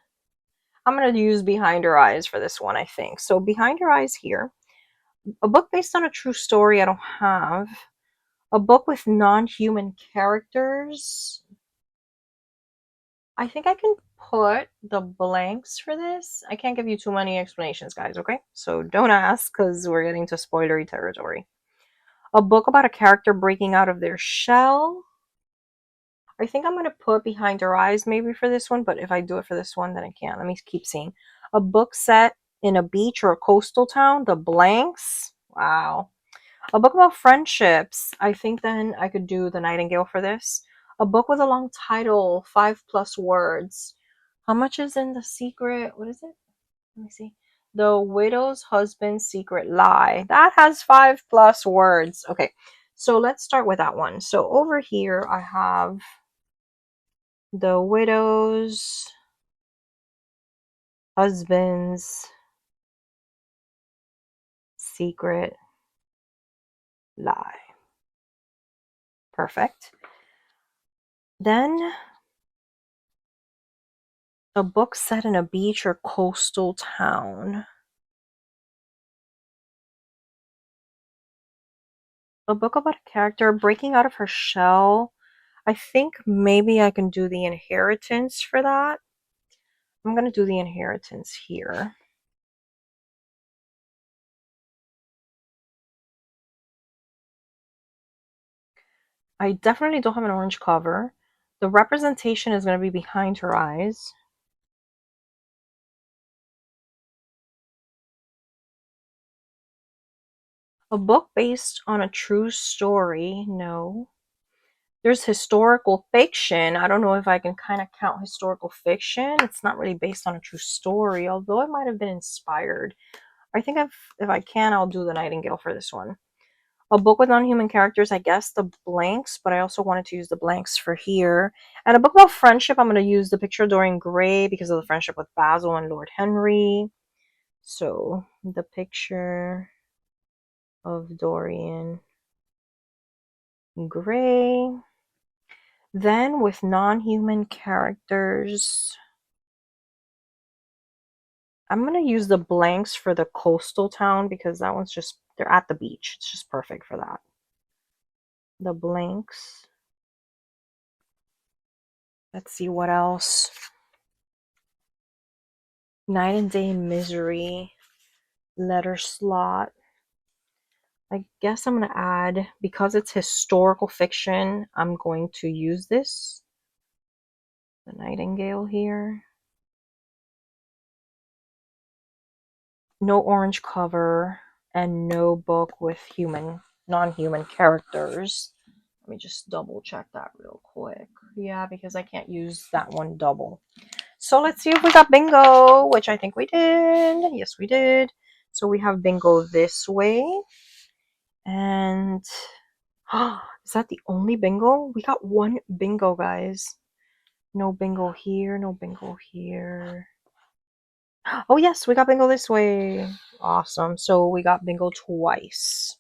going to use Behind Your Eyes for this one, I think. So Behind Your Eyes here. A book based on a true story I don't have. A book with non-human characters. I think I can put the blanks for this. I can't give you too many explanations, guys, okay? So don't ask, because we're getting to spoilery territory. A book about a character breaking out of their shell. I think I'm going to put Behind Your Eyes maybe for this one, but if I do it for this one, then I can't. Let me keep seeing. A book set in a beach or a coastal town. The blanks. Wow. A book about friendships. I think then I could do The Nightingale for this. A book with a long title, 5+ words. How much is in The Secret? What is it? Let me see. The Widow's Husband's Secret Lie. That has 5+ words. Okay, so let's start with that one. So over here I have The Widow's Husband's Secret Lie. Perfect. Then a book set in a beach or coastal town. A book about a character breaking out of her shell. I think maybe I can do The Inheritance for that. I'm going to do The Inheritance here. I definitely don't have an orange cover. The representation is going to be Behind Her Eyes. A book based on a true story, no. There's historical fiction. I don't know if I can kind of count historical fiction. It's not really based on a true story, although it might have been inspired. I think if I can, I'll do the Nightingale for this one. A book with non-human characters, I guess the blanks, but I also wanted to use the blanks for here. And a book about friendship, I'm going to use The Picture of Dorian Gray because of the friendship with Basil and Lord Henry. So, The Picture of Dorian Gray. Then with non-human characters, I'm going to use the blanks for the coastal town because that one's just, they're at the beach. It's just perfect for that. The blanks. Let's see what else. Night and Day Misery. Letter slot. I guess I'm going to add, because it's historical fiction, I'm going to use this. The Nightingale here. No orange cover and no book with non-human characters. Let me just double check that real quick. Yeah, because I can't use that one double. So let's see if we got bingo, which I think we did. Yes, we did. So we have bingo this way. And is that the only bingo? We got one bingo, guys. No bingo here, no bingo here. Oh yes, we got bingo this way. Awesome. So we got bingo twice.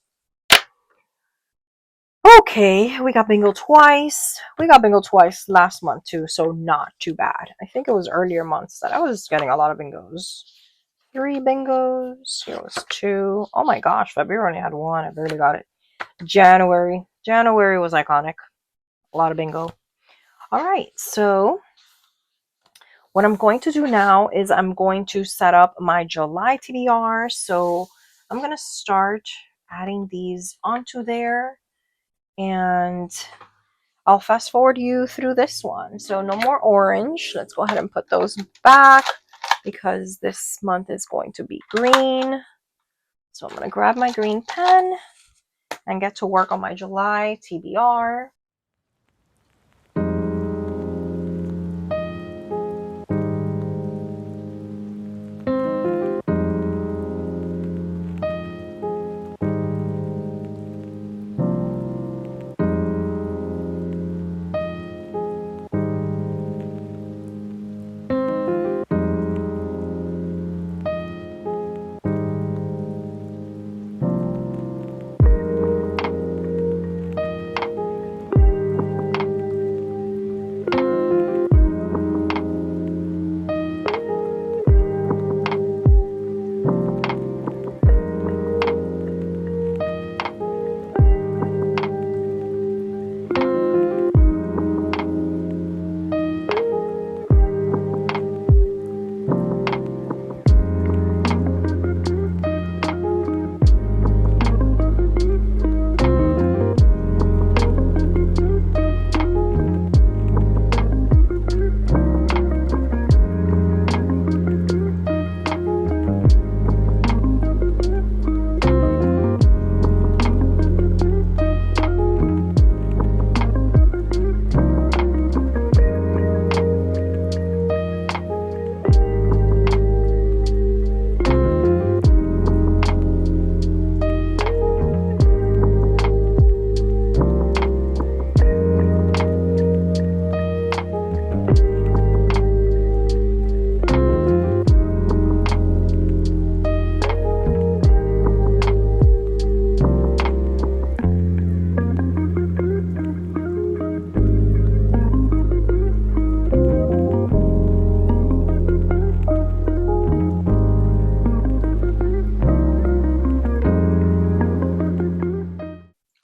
Okay, we got bingo twice. We got bingo twice last month too, so not too bad. I think it was earlier months that I was getting a lot of bingos. 3 bingos. Here was 2. Oh my gosh, February only had 1. I barely got it. January. January was iconic. A lot of bingo. All right, so what I'm going to do now is I'm going to set up my July TBR. So I'm going to start adding these onto there, and I'll fast forward you through this one. So no more orange. Let's go ahead and put those back because this month is going to be green. So I'm going to grab my green pen and get to work on my July TBR.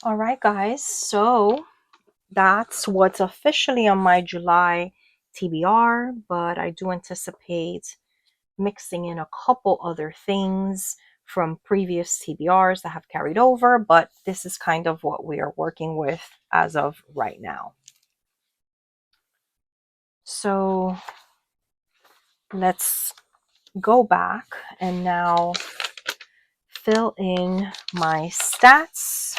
All right, guys, so that's what's officially on my July TBR, but I do anticipate mixing in a couple other things from previous TBRs that have carried over, but this is kind of what we are working with as of right now. So let's go back and now fill in my stats.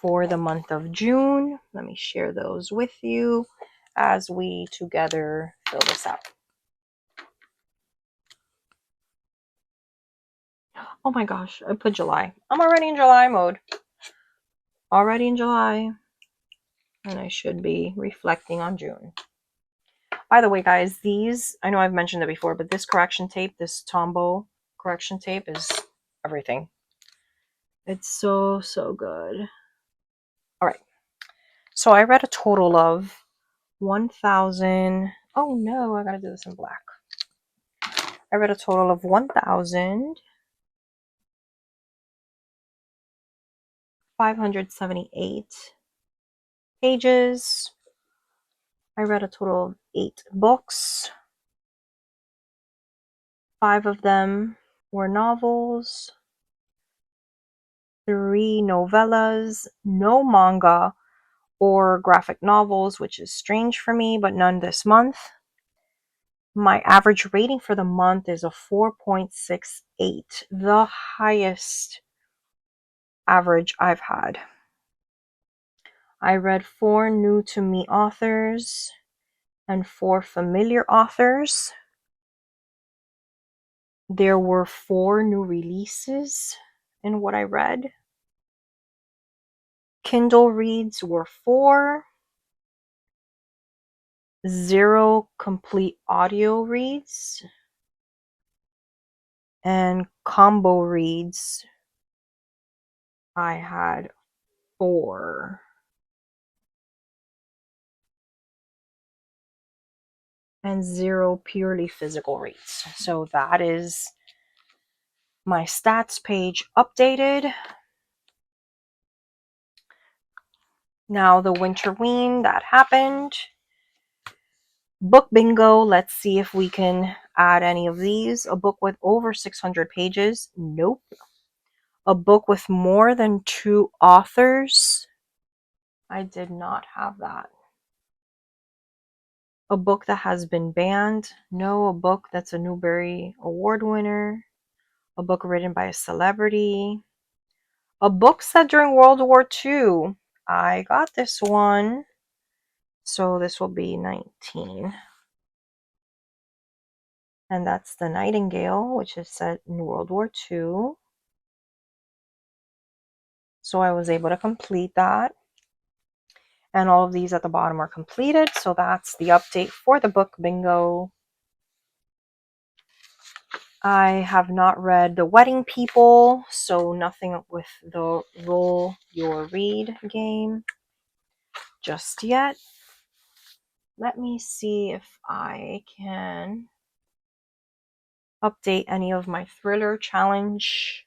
for the month of June. Let me share those with you as we together fill this out. Oh my gosh, I put July. I'm already in July mode. Already in July. And I should be reflecting on June. By the way, guys, these, I know I've mentioned it before, but this correction tape, this Tombow correction tape is everything. It's so, so good. All right. So I read a total of 1,000. Oh no, I gotta do this in black. I read a total of 1,578 pages. I read a total of 8 books. 5 of them were novels, 3 novellas, no manga or graphic novels, which is strange for me, but none this month. My average rating for the month is a 4.68, the highest average I've had. I read 4 new to me authors and 4 familiar authors. There were 4 new releases in what I read. Kindle reads were 4. 0 complete audio reads. And combo reads, I had 4. And 0 purely physical reads. So that is my stats page updated. Now the Winterween, that happened. Book bingo, let's see if we can add any of these. A book with over 600 pages, nope. A book with more than 2 authors, I did not have that. A book that has been banned, no. A book that's a Newbery Award winner. A book written by a celebrity. A book set during World War II. I got this one. So this will be 19. And that's the Nightingale, which is set in World War II. So I was able to complete that. And all of these at the bottom are completed. So that's the update for the book bingo. I have not read The Wedding People, so nothing with the Roll Your Read game just yet. Let me see if I can update any of my thriller challenge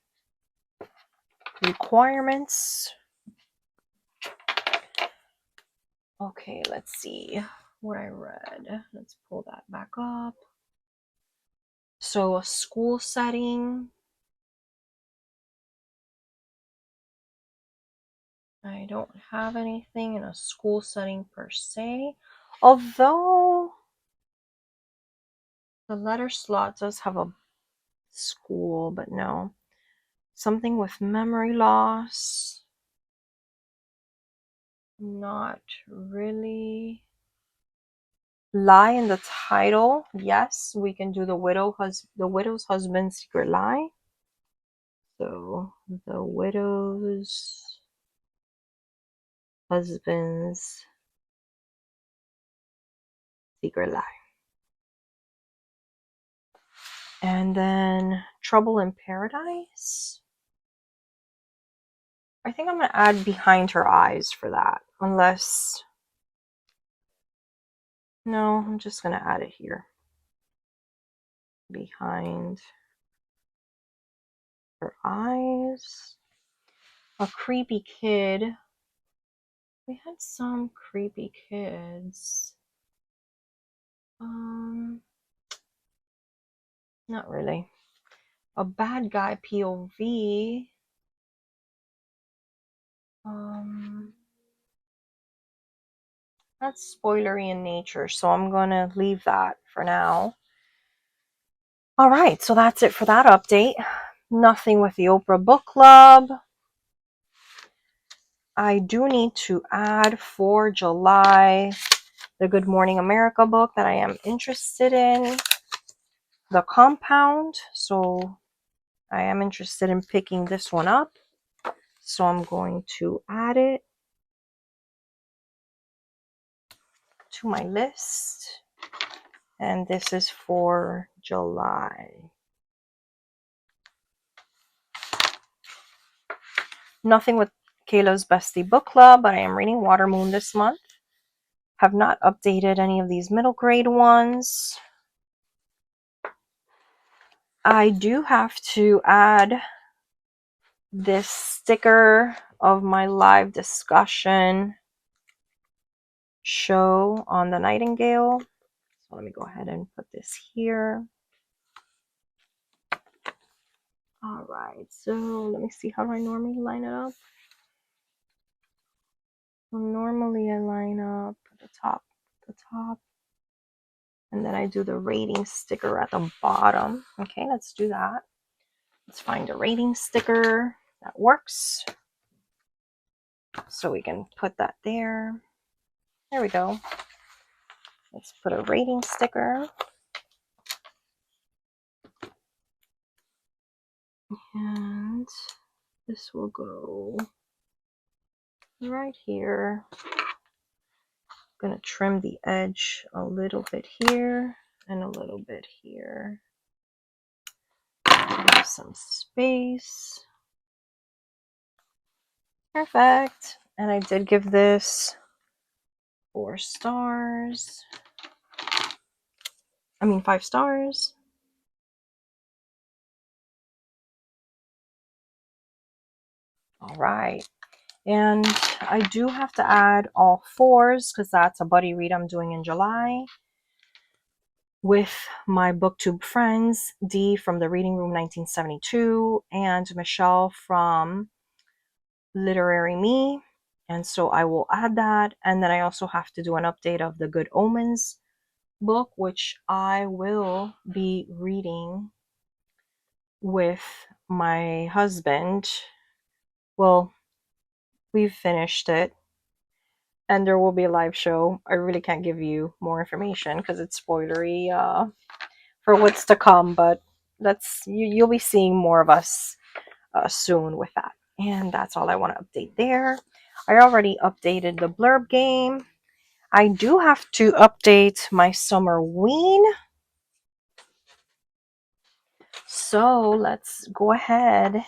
requirements. Okay, let's see what I read. Let's pull that back up. So a school setting. I don't have anything in a school setting per se. Although the letter slot does have a school, but no. Something with memory loss. Not really. Lie in the title. Yes, we can do the widow's husband's secret lie. So the widow's husband's secret lie. And then Trouble in Paradise. I think I'm going to add behind her eyes for that. Unless... No, I'm just going to add it here. Behind her eyes. A creepy kid. We had some creepy kids. Not really. A bad guy POV. That's spoilery in nature, so I'm gonna leave that for now. All right, so that's it for that update. Nothing with the Oprah Book Club. I do need to add for July the Good Morning America book that I am interested in, The Compound. So I am interested in picking this one up. So I'm going to add it to my list. And this is for July. Nothing with Kayla's Bestie Book Club, but I am reading Water Moon this month. Have not updated any of these middle grade ones. I do have to add this sticker of my live discussion show on the Nightingale. So let me go ahead and put this here. All right, so let me see, how do I normally line it up? Well, normally I line up at the top, and then I do the rating sticker at the bottom. Okay, let's do that. Let's find a rating sticker that works. So we can put that there. There we go. Let's put a rating sticker. And this will go right here. I'm going to trim the edge a little bit here and a little bit here. Have some space. Perfect. And I did give this 4 stars. I mean 5 stars. All right. And I do have to add all 4s because that's a buddy read I'm doing in July with my booktube friends, Dee from the Reading Room 1972 and Michelle from Literary Me. And so I will add that. And then I also have to do an update of the Good Omens book, which I will be reading with my husband. Well, we've finished it. And there will be a live show. I really can't give you more information because it's spoilery for what's to come, but you'll be seeing more of us soon with that. And that's all I want to update there. I already updated the Blurb Game. I do have to update my Summer Ween. So let's go ahead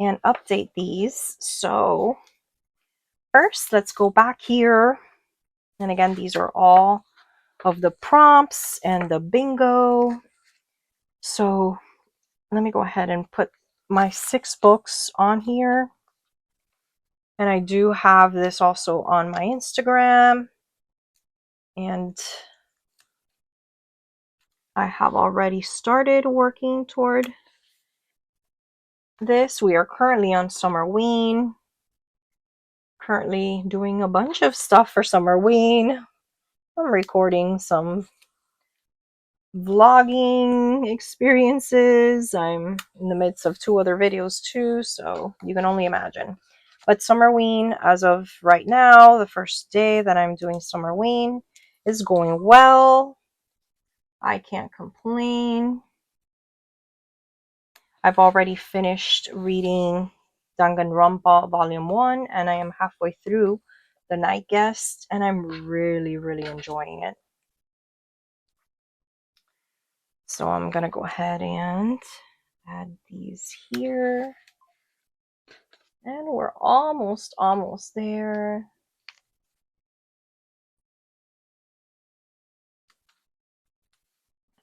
and update these. So first, let's go back here. And again, these are all of the prompts and the bingo. So let me go ahead and put my 6 books on here. And I do have this also on my Instagram. And I have already started working toward this. We are currently on Summer Ween. Currently doing a bunch of stuff for Summer Ween. I'm recording some vlogging experiences. I'm in the midst of 2 other videos too, so you can only imagine. But Summer Ween, as of right now, the first day that I'm doing Summer Ween, is going well. I can't complain. I've already finished reading Danganronpa Volume 1, and I am halfway through The Night Guest, and I'm really, really enjoying it. So I'm going to go ahead and add these here. And we're almost there.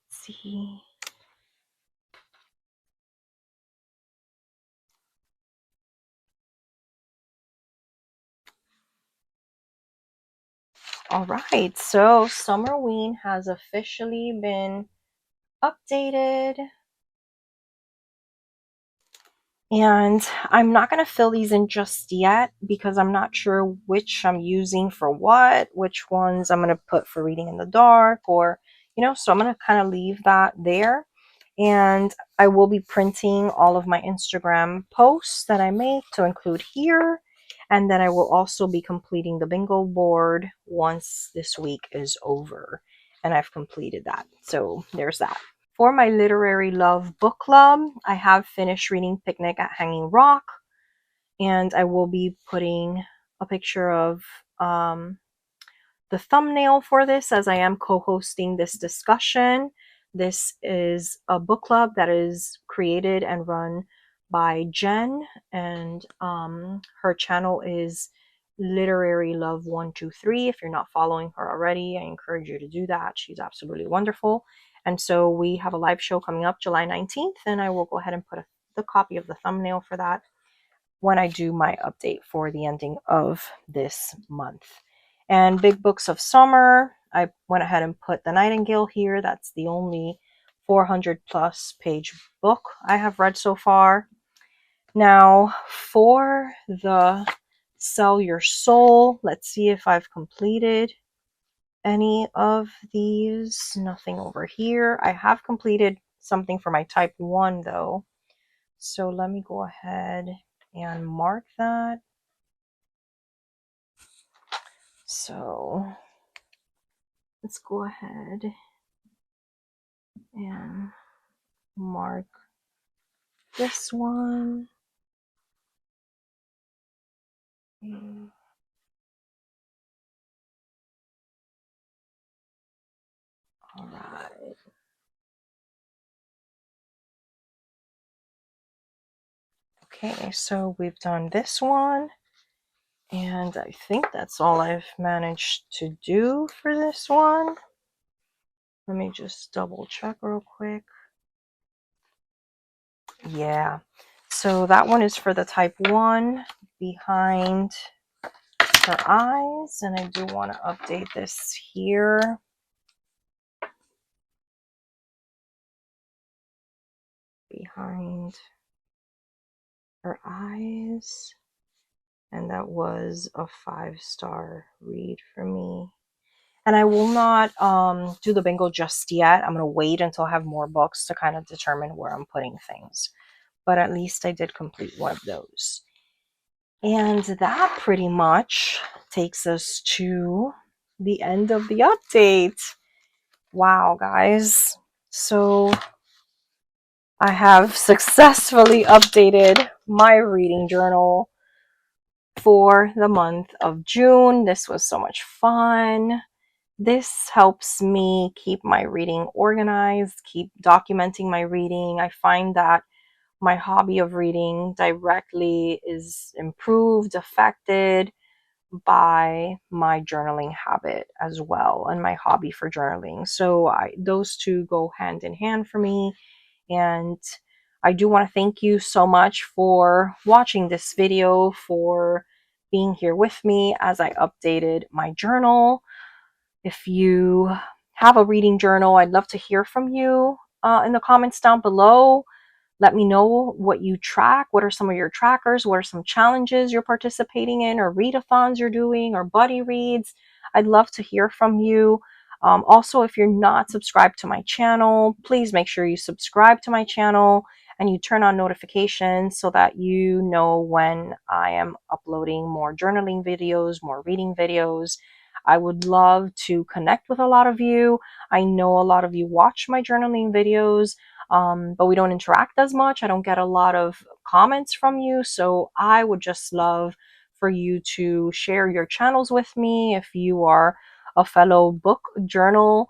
Let's see. All right, so Summer Ween has officially been updated. And I'm not going to fill these in just yet because I'm not sure which I'm using for what, which ones I'm going to put for reading in the dark, or, so I'm going to kind of leave that there. And I will be printing all of my Instagram posts that I make to include here. And then I will also be completing the bingo board once this week is over. And I've completed that. So there's that. For my Literary Love book club, I have finished reading Picnic at Hanging Rock. And I will be putting a picture of the thumbnail for this, as I am co-hosting this discussion. This is a book club that is created and run by Jen, and her channel is Literary Love 123. If you're not following her already, I encourage you to do that. She's absolutely wonderful. And so we have a live show coming up July 19th, and I will go ahead and put the copy of the thumbnail for that when I do my update for the ending of this month. And Big Books of Summer, I went ahead and put The Nightingale here. That's the only 400 plus page book I have read so far. Now for the Sell Your Soul, let's see if I've completed any of these. Nothing over here. I have completed something for my type 1 though. So let me go ahead and mark that. So let's go ahead and mark this one. All right. Okay, so we've done this one. And I think that's all I've managed to do for this one. Let me just double check real quick. Yeah. So that one is for the type 1, Behind Her Eyes. And I do want to update this here. Behind Her Eyes. And that was a 5-star read for me. And I will not do the bingo just yet. I'm going to wait until I have more books to kind of determine where I'm putting things. But at least I did complete one of those. And that pretty much takes us to the end of the update. Wow, guys. So I have successfully updated my reading journal for the month of June. This was so much fun. This helps me keep my reading organized, keep documenting my reading. I find that my hobby of reading directly is improved, affected by my journaling habit as well, and my hobby for journaling. So those two go hand in hand for me. And I do want to thank you so much for watching this video, for being here with me as I updated my journal. If you have a reading journal, I'd love to hear from you in the comments down below. Let me know what you track. What are some of your trackers? What are some challenges you're participating in, or readathons you're doing, or buddy reads? I'd love to hear from you. Also, if you're not subscribed to my channel, please make sure you subscribe to my channel and you turn on notifications so that you know when I am uploading more journaling videos, more reading videos. I would love to connect with a lot of you. I know a lot of you watch my journaling videos, but we don't interact as much. I don't get a lot of comments from you. So I would just love for you to share your channels with me. If you are a fellow book journal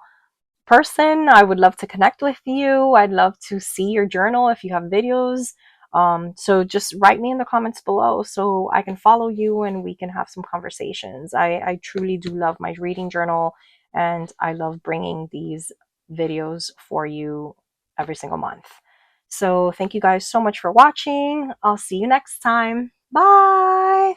person, I would love to connect with you. I'd love to see your journal if you have videos. So just write me in the comments below so I can follow you and we can have some conversations. I truly do love my reading journal, and I love bringing these videos for you every single month. So thank you guys so much for watching. I'll see you next time. Bye.